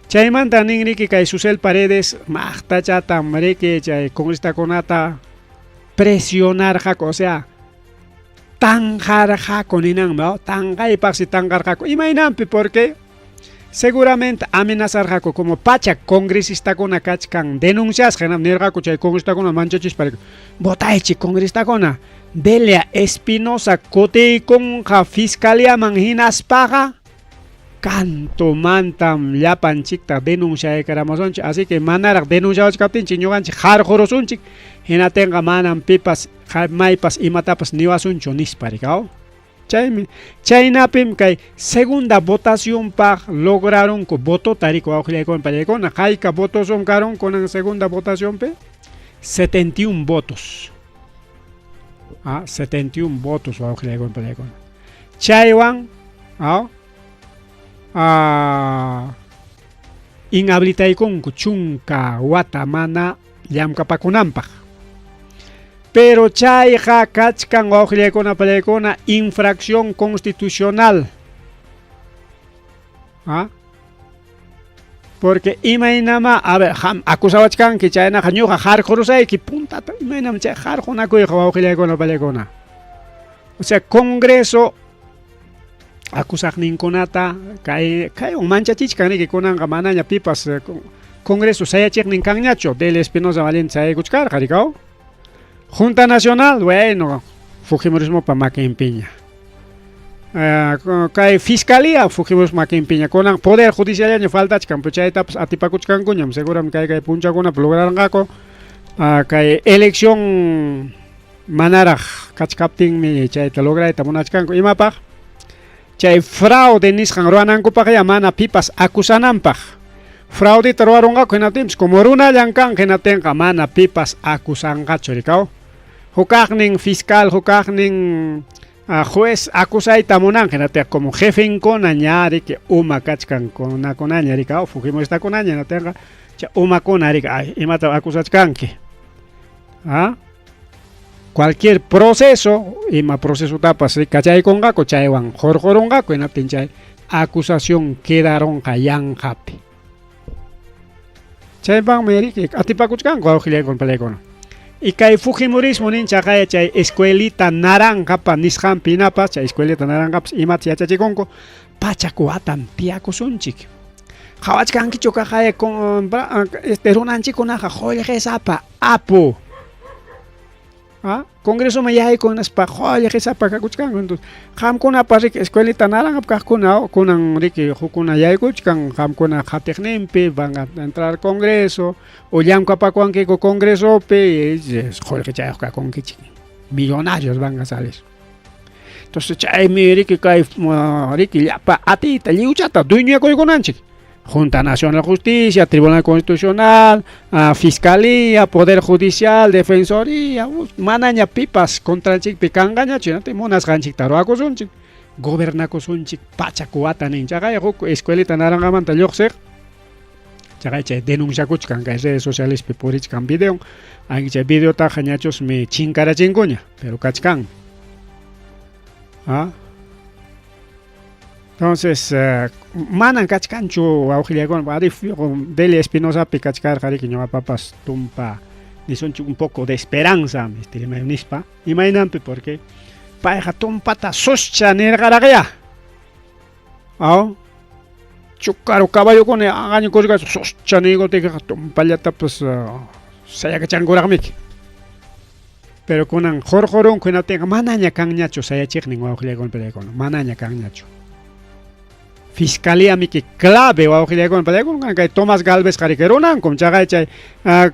chay manta ningriki cae Susel Paredes mahta chata mreke chay Congreso conata presionar jaco, o sea tanjar jaco ninang mao tangay paksi tangar jaco imainampi porque seguramente amenazar jaco como pacha congresista con akachkan denuncias genam nerjaco chay congresista con manchachis para botaichi congresista con Delia Espinosa kote con ja fiscalía manginas paga canto mantam llapan chikta denuncia de karamazonchi así que manarak denunciados kaptin chiñoganchi jar jorosunchik hina tenga manam pipas maipas imatapas niwasuncho nisparicao chaynapim kay segunda votación pa lograron ko voto tarico auxiliacon palecona jaika votos son caron con la segunda votación pe 71 votos 71 votos auxiliacon palecona chaywan inhabilitaykun chunka watamana llamkapakunanpaq pero chayqa kachkan wawqillaykuna pallaykuna infracción constitucional porque imaynama a ver acusawachkanki chaynaqa ñuqa jarqurusayki puntata imaynama chay jarqunakuyqa wawqillaykuna pallaykuna o sea Congreso acusaqninkunata kay manchachichkaniki kunanqa manaña pipas Congreso sayachik nin kanñacho del Espinosa Valiente saykuchkar jarikao. Junta Nacional, bueno, Fujimorismo pa Maquimpiña. Kay Fiscalía Fujimorismo Maquimpiña. Con Poder Judicial año falta chkan puchayta atipakuchkan kuñam seguramente kay puncha kuna lograron gako. Kay elección manaraj kachkaptin mi chayta lograyta munachkan imapaj. Chay fraude nisqan ruanankupak mana pipas acusananpaj. Fraude taruaronga kunatimps como runa yankan kenatenga mana pipas acusanga chorikao. Hukakning fiscal, hukakning juez acusay tamunan kenatek como jefe inkona ñari que uma kachkan kona ñarikao. Fujimo esta kona ñanatenga cha uma kona rika ay imata acusachkanki. Cualquier proceso, ima proceso tapas kachay konga ko chaywan jorjoronga kenatin chay acusación quedaron kayanjapi. Chaypan meri que atipakuchkan guajile con pelecono. Y kay Fujimorismo nincha kay chay escuelita naranja pa nishan pinapas chay escuelita naranja imat yachachikonko pachakuatan tiakusunchik. Hawachkan kichoka kay con este runanchikunaja joyje sapa apu. Congreso mayay con las pajoya que sapa kakuchkan entonces ham kuna parik escuelita naranja kakuna kunan riki hukuna yay kuchkan ham kuna hateknempe van a entrar Congreso o yam kapakuan que Congreso pe joder que chay ka con kichi millonarios van a salir. Entonces chay mi riki kay riki ya pa ati taliuchata dueño ko konanchik. Junta Nacional de Justicia, Tribunal Constitucional, Fiscalía, Poder Judicial, Defensoría, manaña pipas contra el chic picangaña, chinate monas ganchik taroaco sunchik, gobernaco sunchik, pachacuata ninchagay, escuelita naranja mantalloxer, chagay denuncia kuchkan, que redes sociales piporich kan video, anche video tajañachos me chincara chinguña, pero kachkan. Entonces, manan kachkanchu auxiliagon Deli Espinosa pikachkar jariquiño papas tumpa ni son un poco de esperanza estirima nispa imainampe porque paeja tumpata soscha nergaragea chukaro caballo con agaño cosga soscha nego te tumpallata pues saya kachanguragmik pero conan jorjoron que tenga manaña kanñacho saya chekning auxiliagon pelecono manaña kanñacho Fiscalía mi que clave o auxiliagon pelecono que Tomás Galvez jariqueronan con chagay chay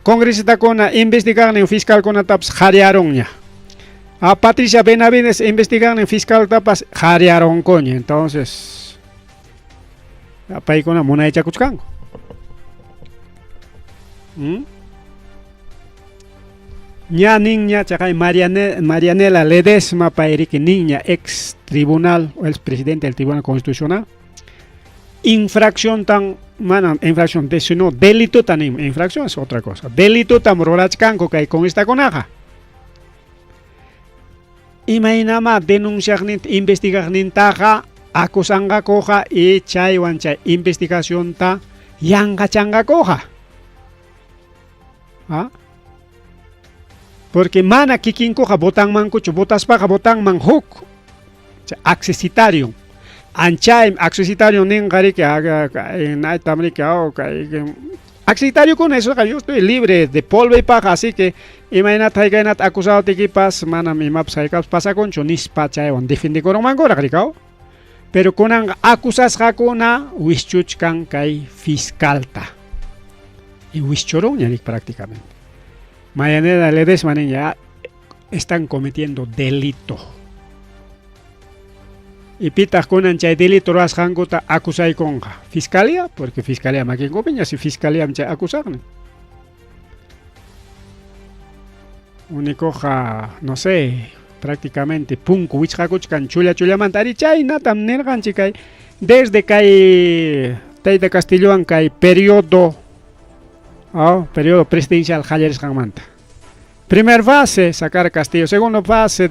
congresista con investigar en fiscal con taps jariaronña Patricia Benavides investigar en fiscal tapas jariaron coña entonces pay con mona hecha kuchkango ña niña chagay Marianela Ledesma pairiki niña ex tribunal o ex presidente del Tribunal Constitucional infracción tan infracción de no delito tan infracción es otra cosa delito tan rolachkanko que con esta conaja imainama denunciar ni investigar ni taja acusanga coja y chaywan chay investigación ta yanga changa coja porque mana kikin coja botan man cucho botas paja botan man hook accesitario Anchaim accesitario ningari que haga en también que accesitario con eso yo estoy libre de polvo y paja así que imagínate que nat acusado de que pas mana mi map saicas pasa con chonis pacha on defende con mangora cricao pero con acusas hakuna wischuchkan kai fiscalta y wischoron ya prácticamente Marianela Ledesma ya están cometiendo delito y pitas con ancha delito ras hangota acusai conja fiscalía porque fiscalía makin copiña si fiscalía ancha acusarne único no sé prácticamente punku wichhakuchkan chula mantari chay natam nergan chikay desde kay de Castilloan kay periodo presidencial Jalleres Manta. Primera fase, sacar Castillo. Segunda fase,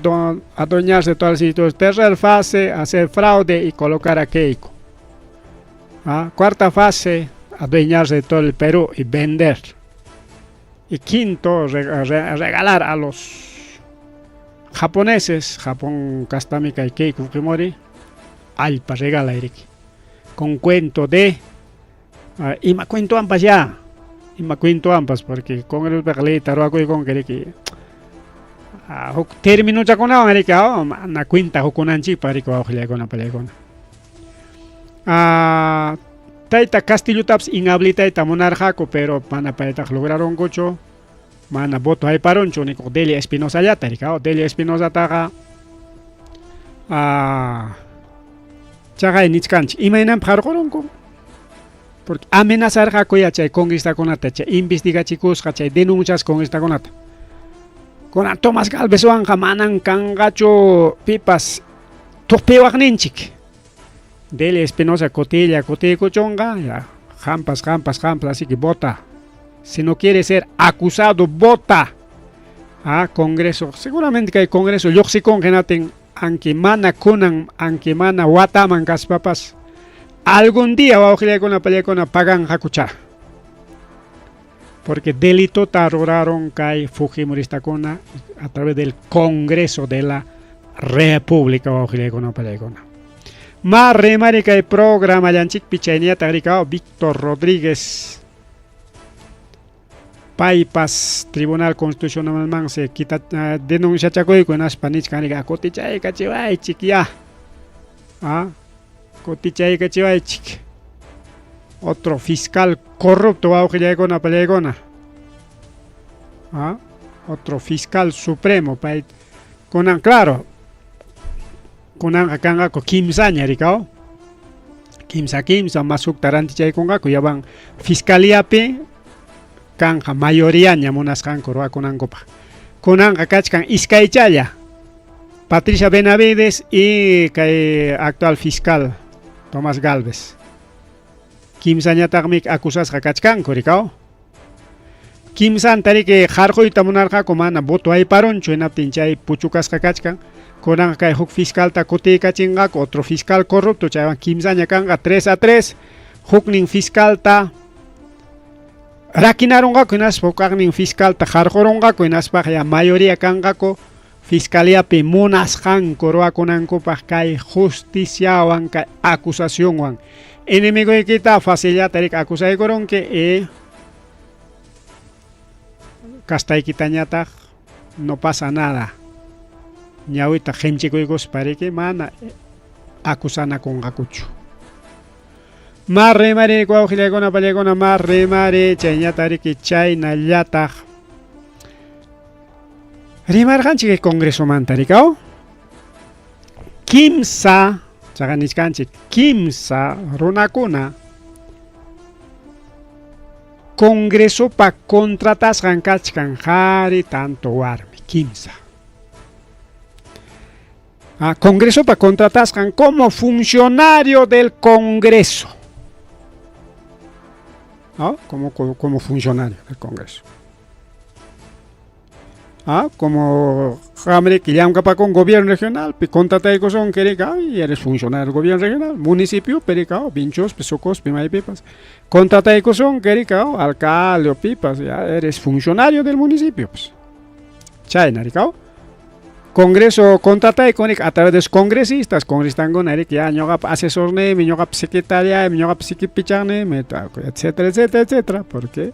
adueñarse de todas las instituciones. Tercera fase, hacer fraude y colocar a Keiko. Cuarta fase, adueñarse de todo el Perú y vender. Y quinto, regalar a los japoneses, Japón, Kastamika y Keiko Fujimori, alpa regala Eric. Con cuento de, y me cuento ambas ya. ima cuento ambas porque con el perle taro y con que término ya con la que na cuenta con anchi para que ojalá con la pelea con taita Castillo taps inhabilita ita monarjaco pero pana paita lograron gocho mana voto hay paroncho ni con Delia Espinosa ya tarika Delia Espinosa taga chaga nichkanch imainan pargoronko porque amenazar jaco ya chay congrista con ata chay investiga chicos chay denuncias con esta con ata con Tomás Galvez wanja manan kangacho pipas topewagninchik Delia Espinosa cotilla cochonga ya jampas así que vota si no quiere ser acusado vota a Congreso seguramente que hay Congreso yo sí con genaten aunque mana kunan aunque mana wataman papas algún día va a ojalá con la pelea con la pagan jacucha porque delito taruraron que Fujimorista con a través del Congreso de la República va a ojalá con la pelea con más remarica el programa yanchik pichainia taricao Víctor Rodríguez Paipas Tribunal Constitucional man se quita denuncia chacoy con aspanich caniga cotichay cachiway chiquia cotichay cachiway chic otro fiscal corrupto va a con la pelegona otro fiscal supremo con claro con kanga ko kimsa nyarikao kimsa masuk taranti chay konga ko yaban fiscalía pe kanga mayoría nyamonas kan korwa konan kopa konan kachkan iskaichaya Patricia Benavides y kay actual fiscal Tomás Galvez kimsa nyatakmik akusas kachkan korikao kimsa antari que jarjo y tamonarja komana voto ay paron chuena pinchay puchukas kachkan Konan kay huk fiscal ta kote kachingak otro fiscal corrupto chavan kimsa nyakanga 3-3 huk ning fiscal ta rakinaronga kunas pokak ning fiscal ta jarjoronga kunas pa ya mayoría kanga ko fiscalía pe monas han korwa konan ko pa kay justicia wan kay acusación wan enemigo kita facilidad tarik akusay koron que kastay kitanyata no pasa nada ñawita genchikoygos pareke mana acusana con gacucho marre mare cuaujilegona palegona marre mare chañatari que chayna llata rimarganchi que congreso mantaricao kimsa chaganichkanchi kimsa runakuna congreso pa contratas gankachkan jari tanto warmi kimsa Congreso para contratar como funcionario del Congreso. Como funcionario del Congreso. Como hambre que llama para con gobierno regional, pues contrata y son que y eres funcionario del gobierno regional, municipio, pericao, pinchos, pesocos, pimay pipas. Contrata y son que alcalde o pipas, ya eres funcionario del municipio, pues. Chayna, ricao. Congreso contrata a través de los congresistas con Eric ya ñoga asesor ne mi ñoga secretaria mi ñoga psiquipichane etcétera porque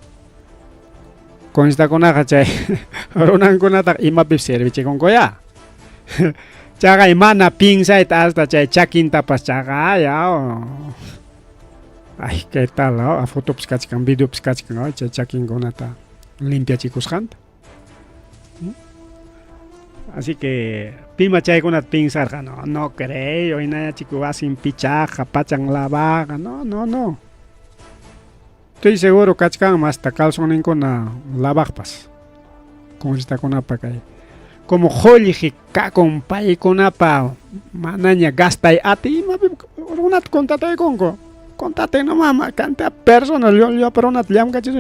con esta con agachay ronan con ata ima pip service con goya chaga imana pinza et hasta chay chaquinta pas chaga ya ay qué tal a foto pskachkan video pskachkan chay chaquin con ata limpia chicos janta. Así que pima chay con at pinsar no creo y nada chico va sin pichaja pachan la vaga no estoy seguro kachkan más ta calzonin con la bagpas como está con apa kay como joliji ka con pay con apa manaña gasta y ati unat contate conco contate no mama canta personal yo pero unat liam kachiso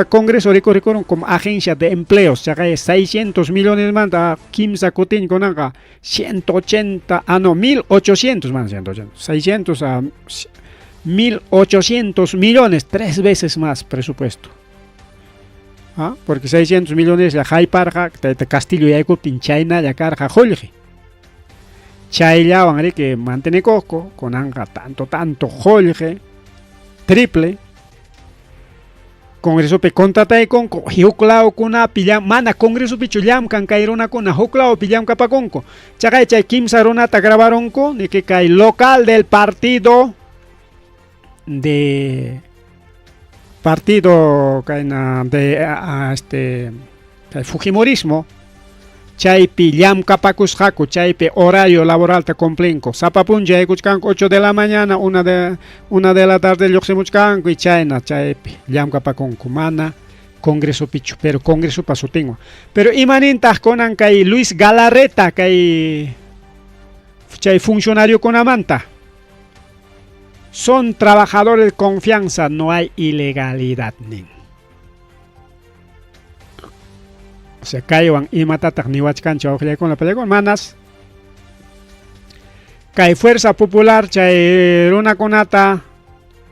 Congreso recorrieron como agencia de empleos, ya que 600 millones manda Kimsa Cotín con 180, 1800 man, 180, 600 a 1800 millones, 3 veces más presupuesto. Porque 600 millones ya hay para Castillo y hay China ya carga Holgi. Chayla van a que mantiene coco con anga tanto Holgi, triple. congreso pe contrata con hiuklao kuna pillam mana congreso pe chullam kan kairona kuna huklao pillam kapakonko chakay chay kimsa ronata grabaronko de que kay local del partido kayna de kay Fujimorismo chaypi llam kapakusqaku chaypi horario laboral ta complenko sapapun yaykuchkanku 8 de la mañana 1 de la tarde lluqsimuchkanku y chayna chaypi llam kapakunku mana congreso pichu pero congreso pasutinwa pero imanintaq kunan kay Luis Galarreta kay chay funcionario kunamanta son trabajadores de confianza, no hay ilegalidad nin. O sea, kaywan imatatak niwachkancha ojlay con la pelea con manas. Kay Fuerza Popular chay runa konata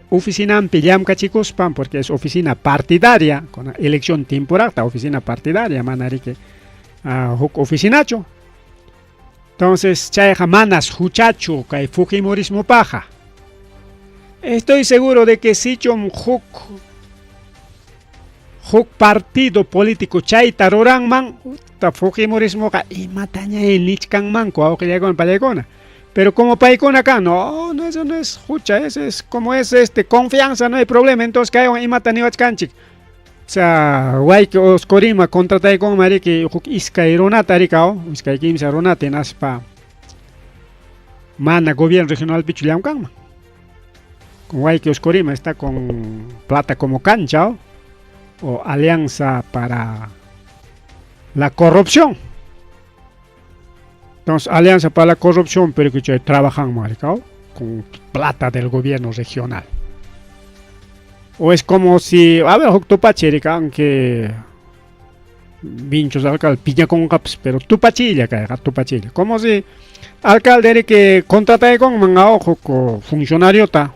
oficina pillam kachikuspan porque es oficina partidaria con elección temporal, oficina partidaria manarike huk oficinacho. Entonces chay manas huchacho kay Fujimorismo paja. Estoy seguro de que si chom huk partido político chayta roranman ta Fujimorismo ka imataña el nichkan manco aoqllagon palegona. Pero como paikona acá, no, eso no es hucha, es como es confianza, no hay problema, entonces caen imataniwachkanchik. O sea, guay que os corima contrata con mari que huk iskay ronata ricao, iskay kimsa ronata naspa mana gobierno regional pichuliam kanma. Guay que Oscorima está con plata como cancha o Alianza para la Corrupción. Entonces, Alianza para la Corrupción, pero que trabajan maricao con plata del gobierno regional. O es como si, a ver, Tupachi, aunque vinchos alcalde piña con caps, pero Tupachilla, Tupachilla. Como si alcalde que contrata con mangao funcionario ta.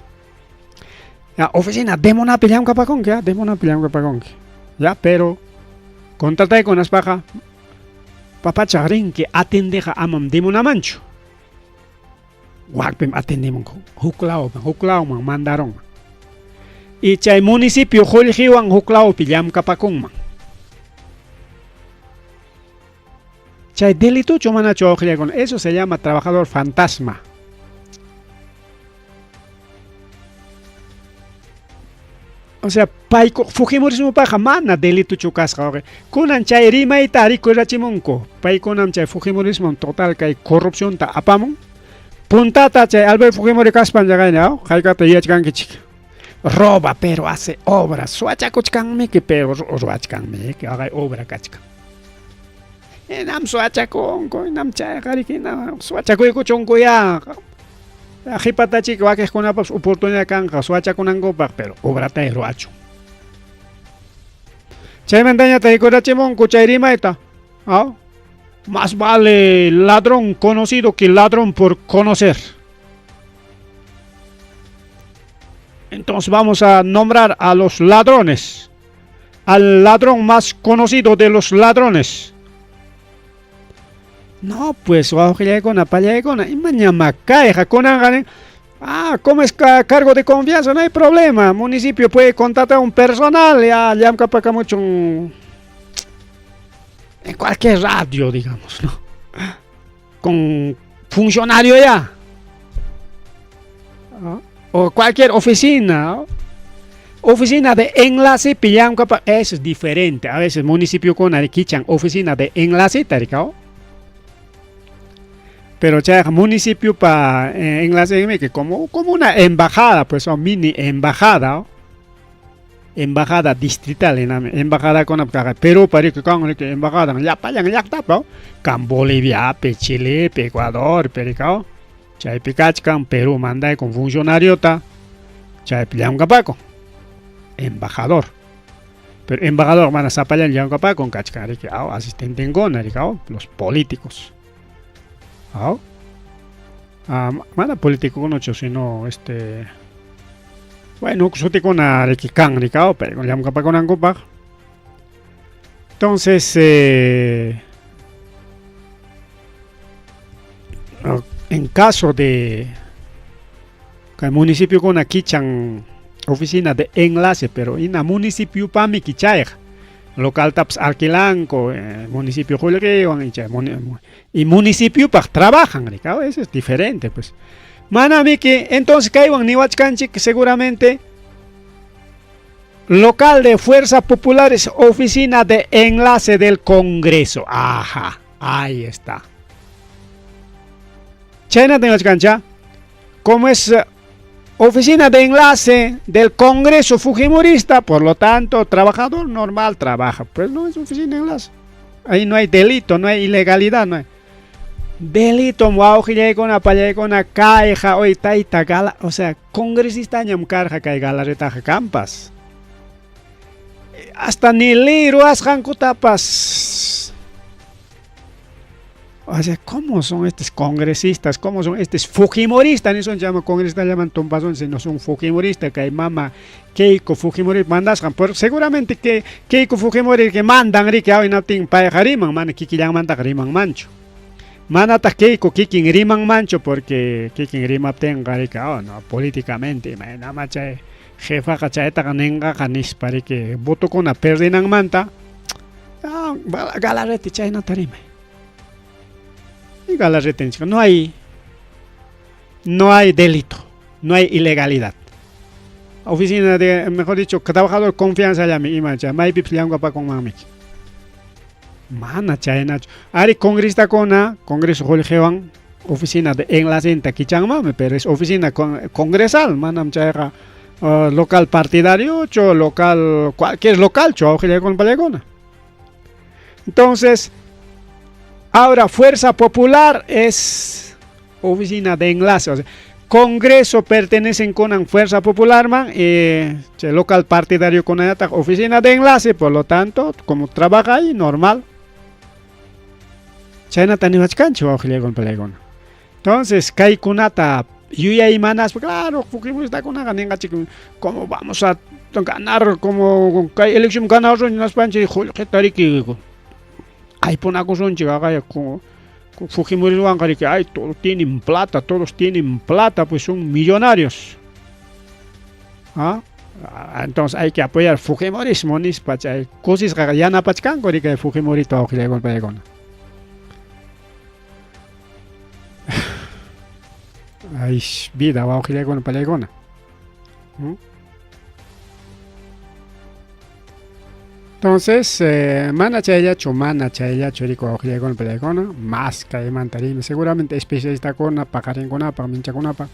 Ya, oficina, demona peleam kapakon, ya, demona peleam kapakon. Ya, pero contrata con las paja. Papá chagrin que atendeja amam demona mancho. Guapem atendemos huklao man mandaron. Y chay municipio Joljiwan huklao peleam kapakon man. Chay delito chomanacho con eso se llama trabajador fantasma. O sea, Fujimorismo paja mana delito chukasqa. Kunan chay rimayta rikurachimunku. Paykunam chay Fujimorismo total kay corrupción ta apamun. Puntata chay Albert Fujimori kaspan llagayna, haykata yachkankichik. Roba pero hace obras. Suachakuchkanmi que pero ruachkanmi que haga obra kachkan. Enam suachakunku, enam chay qarikina suachakuykuchunku ya. Hipatachi que con una oportunidad canja, suacha con angopa, pero obrata de roacho. Chay mandaña te recordachimon, cuchairimaita. Más vale ladrón conocido que ladrón por conocer. Entonces vamos a nombrar a los ladrones. Al ladrón más conocido de los ladrones. No, pues ojalá con apaya con y mañana cae con como es cargo de confianza, no hay problema. Municipio puede contratar un personal, ya para mucho en cualquier radio, digamos, ¿no? Con funcionario ya. O cualquier oficina, ¿no? Oficina de enlace, pillan eso es diferente. A veces municipio con arquichan oficina de enlace, taricao. Pero ya municipio para enlace que como una embajada, pues o mini embajada, embajada distrital, embajada con Perú, para que embajada, ya payan ya está, con Bolivia, Chile, Ecuador, Pericao, chay Picachcan, Perú manda con funcionario ta, chay pillan capaco, embajador. Pero embajador mana sapayan ya capaco con cachcan, asistente en gona, los políticos. Mana político con ocho, sino bueno, sote con arequican, ricao, pero con la capa con angopa. Entonces, en caso de que el municipio con aquí oficina de enlace, pero en el municipio pami quichaya. Local taps alquilanco, municipio Julio y municipio para trabajan, eso es diferente, pues. Manami que entonces caigan ni wachkanchi que seguramente local de Fuerza Populares, oficina de enlace del Congreso. Ajá, ahí está. China tengo cancha, como es oficina de enlace del Congreso Fujimorista, por lo tanto, trabajador normal trabaja. Pues no es oficina de enlace. Ahí no hay delito, no hay ilegalidad, no hay delito. Con caja, hoy taita gala, o sea, congresista ñam carja que galareta campas. Hasta ni liro asjan tapas. O sea, ¿cómo son estos congresistas? ¿Cómo son estos fujimoristas? Ni son llaman congresistas, llaman tompazón, si no son fujimoristas, que hay mama Keiko Fujimori mandas, pero seguramente que Keiko Fujimori que mandan que hoy no tienen para jariman, man, kikiyang manda riman mancho. Manata Keiko kikin riman mancho porque kikin rima tenga rica, no, políticamente, nada más jefa cachaeta canenga canis para que voto con una perdinan manta. Galarete chayna tarime. Y Galarete no hay delito, no hay ilegalidad. Oficina de, mejor dicho, trabajador confianza ya mi imacha, mai pipliangua pa con mami. Mana chayna. Ari congresista con Congreso Holjewan, oficina de enlace en Taquichang mame, pero es oficina congresal, manam chayra local partidario, cho local, cualquier local, cho con palegona. Entonces, ahora, Fuerza Popular es oficina de enlace. O sea, Congreso pertenecen con Fuerza Popular, man, local partidario con oficina de enlace, por lo tanto, como trabaja ahí, normal. China tani wachkancho con pelegona. Entonces, kai kunata, yuya y manas, claro, Fujimori está con una ¿cómo vamos a ganar? Como elección ganador en las panchas y Julio, ¿qué tal que hay ponaco son chica como Fujimori que hay todos tienen plata, pues son millonarios. ¿Ah? Entonces hay que apoyar Fujimorismo nis pacha cosas que ya na pachkan que Fujimori to que con pegon. Ay, vida va que con pelegona. Entonces, mana chaya chorico con pelegona, más que mantarín, seguramente especialista con pacarín con apa, mincha con apa,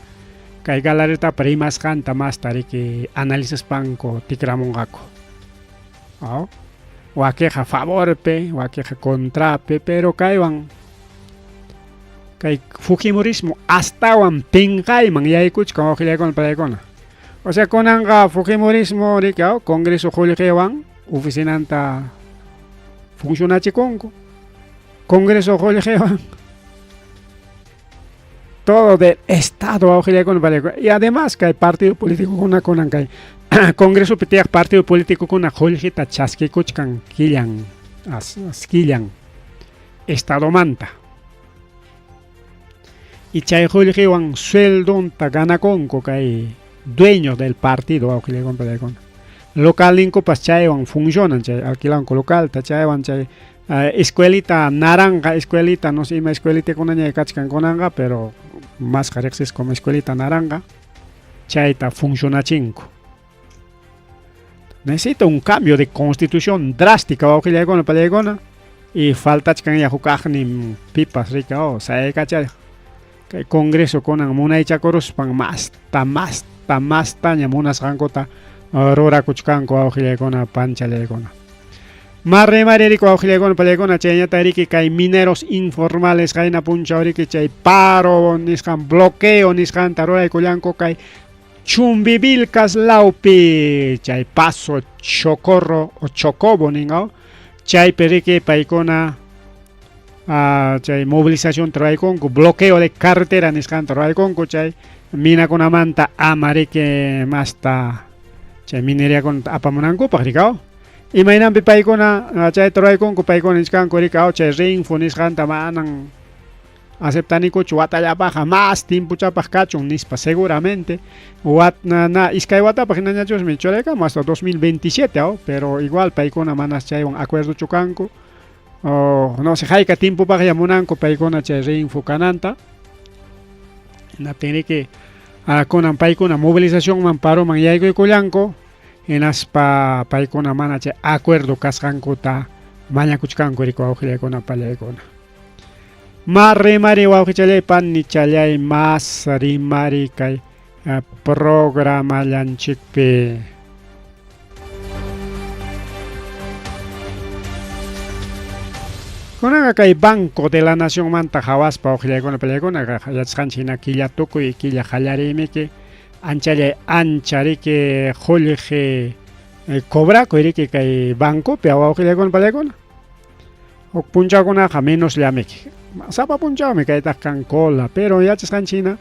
que galareta primas canta más tari que análisis panco tikramongaco. O a queja favor pe, o a queja contra pe, pero caiban. Que Fujimorismo hasta wan pingaiman ya escuch con pelegona. O sea, con anga Fujimorismo ricao, Congreso Juljewan. Oficina anta funciona chiconco, Congreso Jorgewan, todo del Estado y además que hay partido político con hay Congreso petea partido político con Jorgeta chasque cochcan killan Estado manta y chay Jorgewan sueldo ta gana conco que hay dueño del partido con local linko pas chayawan funcionan chay alquilanco local ta chayawan chay escuelita naranja escuelita no sé escuelita con aña kachkan konanga pero más carexes como escuelita naranja chayta funciona chinco. Necesita un cambio de constitución drástica o que con la palegona y falta chkan ya hukajni pipas rica o sea cachay que Congreso con muna chacoros pan más taña munas rancota Rora kuchkanko aujilegona panchalegona. Marre marerico aujilegona palegona chaya tariki kai mineros informales kaina puncha oriki chay paro niskan bloqueo niskan tarora kulanko kai chumbibilkas laupi chay paso chocorro o chocobo ningao chay periki paikona chay movilización traikon bloqueo de carretera niskan traikon chay mina con amanta amarike masta chay minería con apamonanco pagricao imainan pipaikona chay troy con pipaikona iskan koricao chay ring funis kan tamanang aceptanicuchu watallapa jamás tiempo chapas cachon nispa seguramente iskay watapa hinañachus mi chorekamo hasta 2027 pero igual paykuna manas chaywan acuerdo chukanku o no sé hayka tiempo pa yamunanku paykuna chay rinfu kananta naptinri que kunan paykuna movilización man paro man yaykuykullanku hinaspa paykuna mana chay acuerdo kasqankuta mañakuchkanku riku awqillaykuna pallaykuna ma rimari wawqichallaypan ni challay mas rimari kay programallanchikpi kunanga kay Banco de la Nación manta hawaspa awqillaykuna pallaykuna yachqanchik killa tukuy killa qallarimiki anchallay anchariki qullqi cobrakuyrik kay bancopi awqillaykuna pallaykuna uk punchawkunaqa menos llamiki sapa punchawmi kaytaq kan cola pero yachasqanchina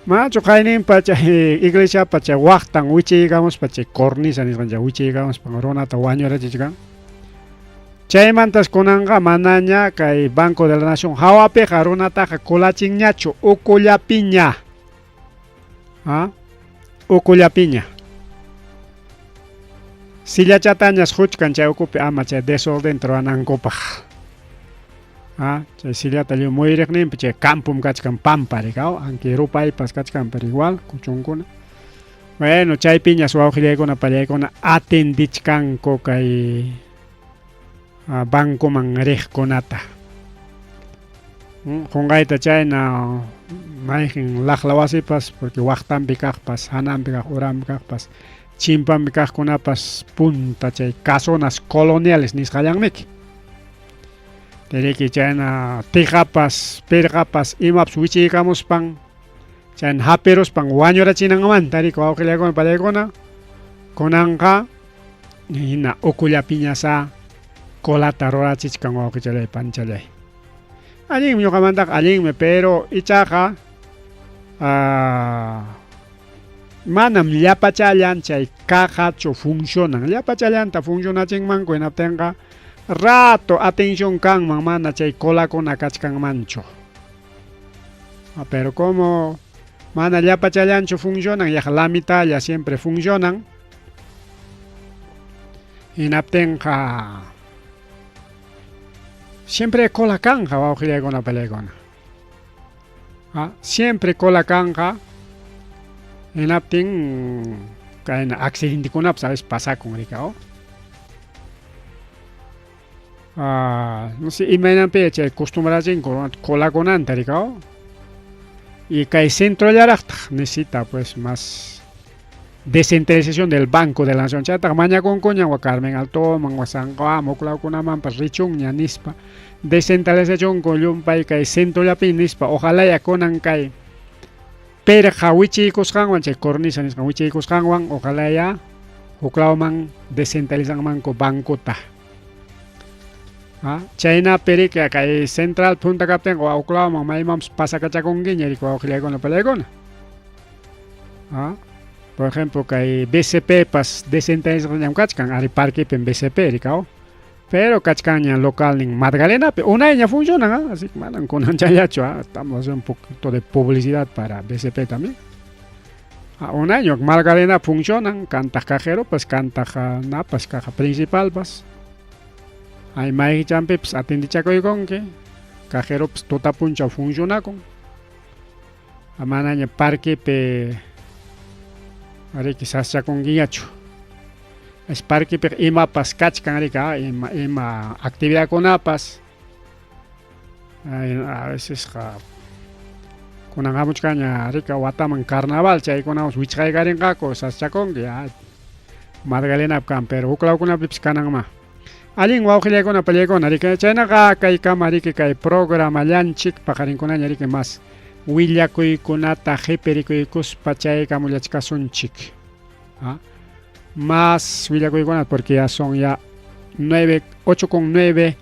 machu qayninpa chay iglesiapa chay waqtan wichiykamuspa chay cornisa nisqancha wichiykamuspa runata wañurachichkan chaymantas kunanqa manaña kay Banco de la Nación hawapiqa runataqa colachinñachu ukullapiña ukullapiña sillachatañas huchkan chay ukupi ama chay desorden ruwanankupaq chay sillata muyuriqninpi chay campum kachkan pampari aunque rupaypas kachkanpar igual kuchunkuna bueno chaypiñas wawqillaykuna pallaykuna atendichkanku kay bancoman riqkunata qunqayta chayna mayqin laqla wasipas porque waqtanpi kaqpas hananpi kaq uranpi kaqpas chimpanpi kaqkunapas punta chay casonas coloniales nisqallanmiki teriki chayna tiqapas pirqapas imapas wichiykamuspan chayna hapiruspan wañurachinanmanta riku wawqillaykuna pallaykuna kunanqa hina ukullapiñasa colata rurachichkan wawqichallaypan challay allinmi ñuqamantaqa allinmi pero ichaqa manam llapachallan chay cajachu funcionan llapachallanta funcionachinmanku hinaptinqa rato atención kanman mana chay colakuna kachkanmanchu pero como mana llapachallanchu funcionan yaq la mitad ya siempre funcionan hinaptinqa siempre cola kanja wawqillaykuna pallaykuna siempre cola kanja hinaptin kayna accidentikunapas a veces pasakun rika no sé imaynanpi chay acostumbrachinku colakunanta rika y kay centrollaraqtaq necesita pues más descentralización del Banco de la Nación chaytaq mañakunkuña wa Carmen Altoman wa Sanqaman uklawkunamanpas richunña nispa descentralización llumpay kay centrollapi nispa ojalá yakunan kay perqa wichiykusqanwan chay cornisa nisqa wichiykusqanwan ojalá ya uklawman descentralizanmanku bancota chaynapi kay central punta kaptin wa uklawman maymanpas pasakachakunkiña riku wawqillaykuna pallaykuna por ejemplo kay BCP pas descentralización kachkan ari parquepi BCP rika pero kachkanña local nin Magdalenapi unayña funcionan así que manan kunan chayachu estamos haciendo un poquito de publicidad para BCP también unayña Magdalena funcionan kantaq cajero pues kantaq napas caja principal pas ay mayqichanpi pues atendichakuykunki cajero pues tutapuncha funcionakun manaña parquepi ari quizás chakunkiñachu es parquepi imapas kachkan rika ima actividad kunapas a veces kunan hamuchkaña rika wataman carnaval chaykunapas wichqaykarinqaku saschakunki Magdalenapi kan pero uklawkunapipas kananma allin wawqillaykuna pallaykuna rika chaynaqa kaykama riki kay programallanchik paqarinkunaña riki mas willakuykunata qhipirikuykuspa chaykamullachkasunchik más willakuykunata porque ya son ya 8:09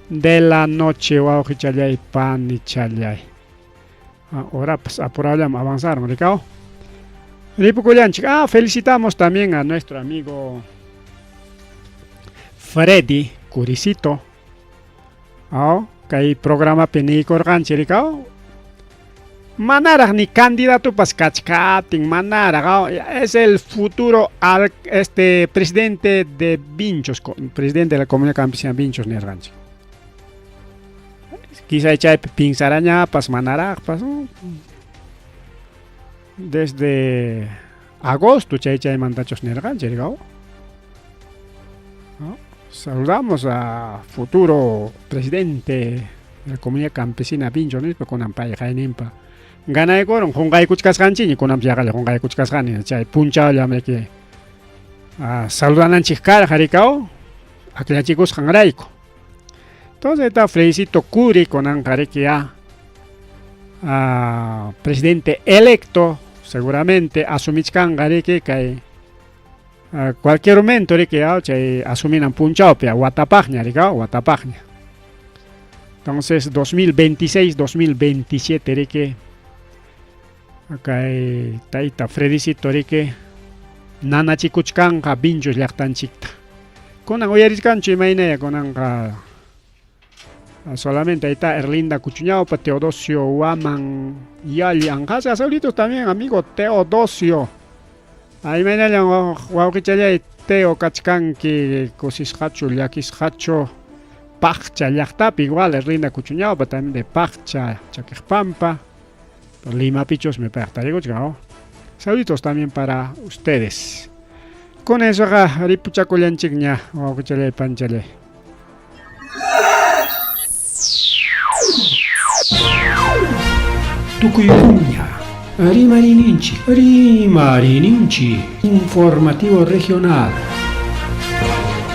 de la noche wawqichallaypan challay ahora pues apurallamos avanzaron ricao ripukullanchik felicitamos también a nuestro amigo Freddy Curisito kay programa penikorqanchik ricao Manara ni candidato pas kachkatin, manara, es el futuro presidente de Vinchos, presidente de la comunidad campesina Vinchos Nerganchi. Quizá echay pinsaraña pas manara pas desde agosto chay mandachos Nerganchi, ¿no? Saludamos a futuro presidente de la comunidad campesina Vinchos, ¿no? Con ampaya jainimpa. Ganay koron hongay kuchkasqanchi ni kunam yaqale hongay kuchkasqani chay puncha llameke saludananchik kara harikao aklachikos hangrayko. Entonces está Freisito Curi con Ancarequia, presidente electo, seguramente asumichkan gareke que cualquier momento que asuminan punchao pia Guatapagna Guatapagna. Entonces 2026-2027 que acá taita Fredicito que nana chikuchkanka Vinchos llaqtanchikta. Kunan uyariskanchu imaynaya kunanqa solamente ahí está Erlinda Cuchuñaupa, Teodosio Huaman Yali Anjasa, solitos también, amigo Teodosio. Ahí me nayan Huauquichallay Teo Kachkanki, Cosishacho, Yaquishacho, Pacha, Yachtapi, igual Erlinda Cuchuñaupa, también de Pacha, Chaquejpampa, Lima Pichos, me perdí, digo, saluditos también para ustedes. Con eso, Ripuchaco Yanchigna, Huauquichallay Panchale. Tucuyuña, Arimarinинchi, informativo regional.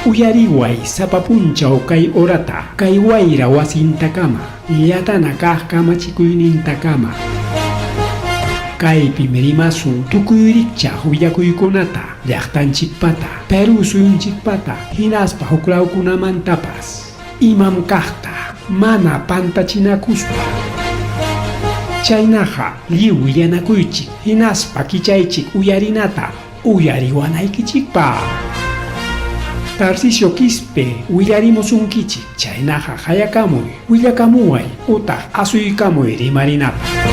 Uyariway, Zapapuncha o Kai Orata, Kaiwaira Wasintakama, Yatana Kama Chikuyunintakama. Kai Pimerimasu, Tukuyuricha, Huyakuyukunata, Yachtanchikpata, Peru Suyunchikpata, Hinaspa Huklaukunamantapas, Imam Kahta, Mana Pantachinakuspa. Chaynaja, liu yanakuychik, hinaspa kichaychik uyarinata, uyariwanaykichikpa. Tarcisio Quispe, uyarimosunkichik, chaynaja hayakamuy, willakamuay, utaq asuykamuy rimarinata.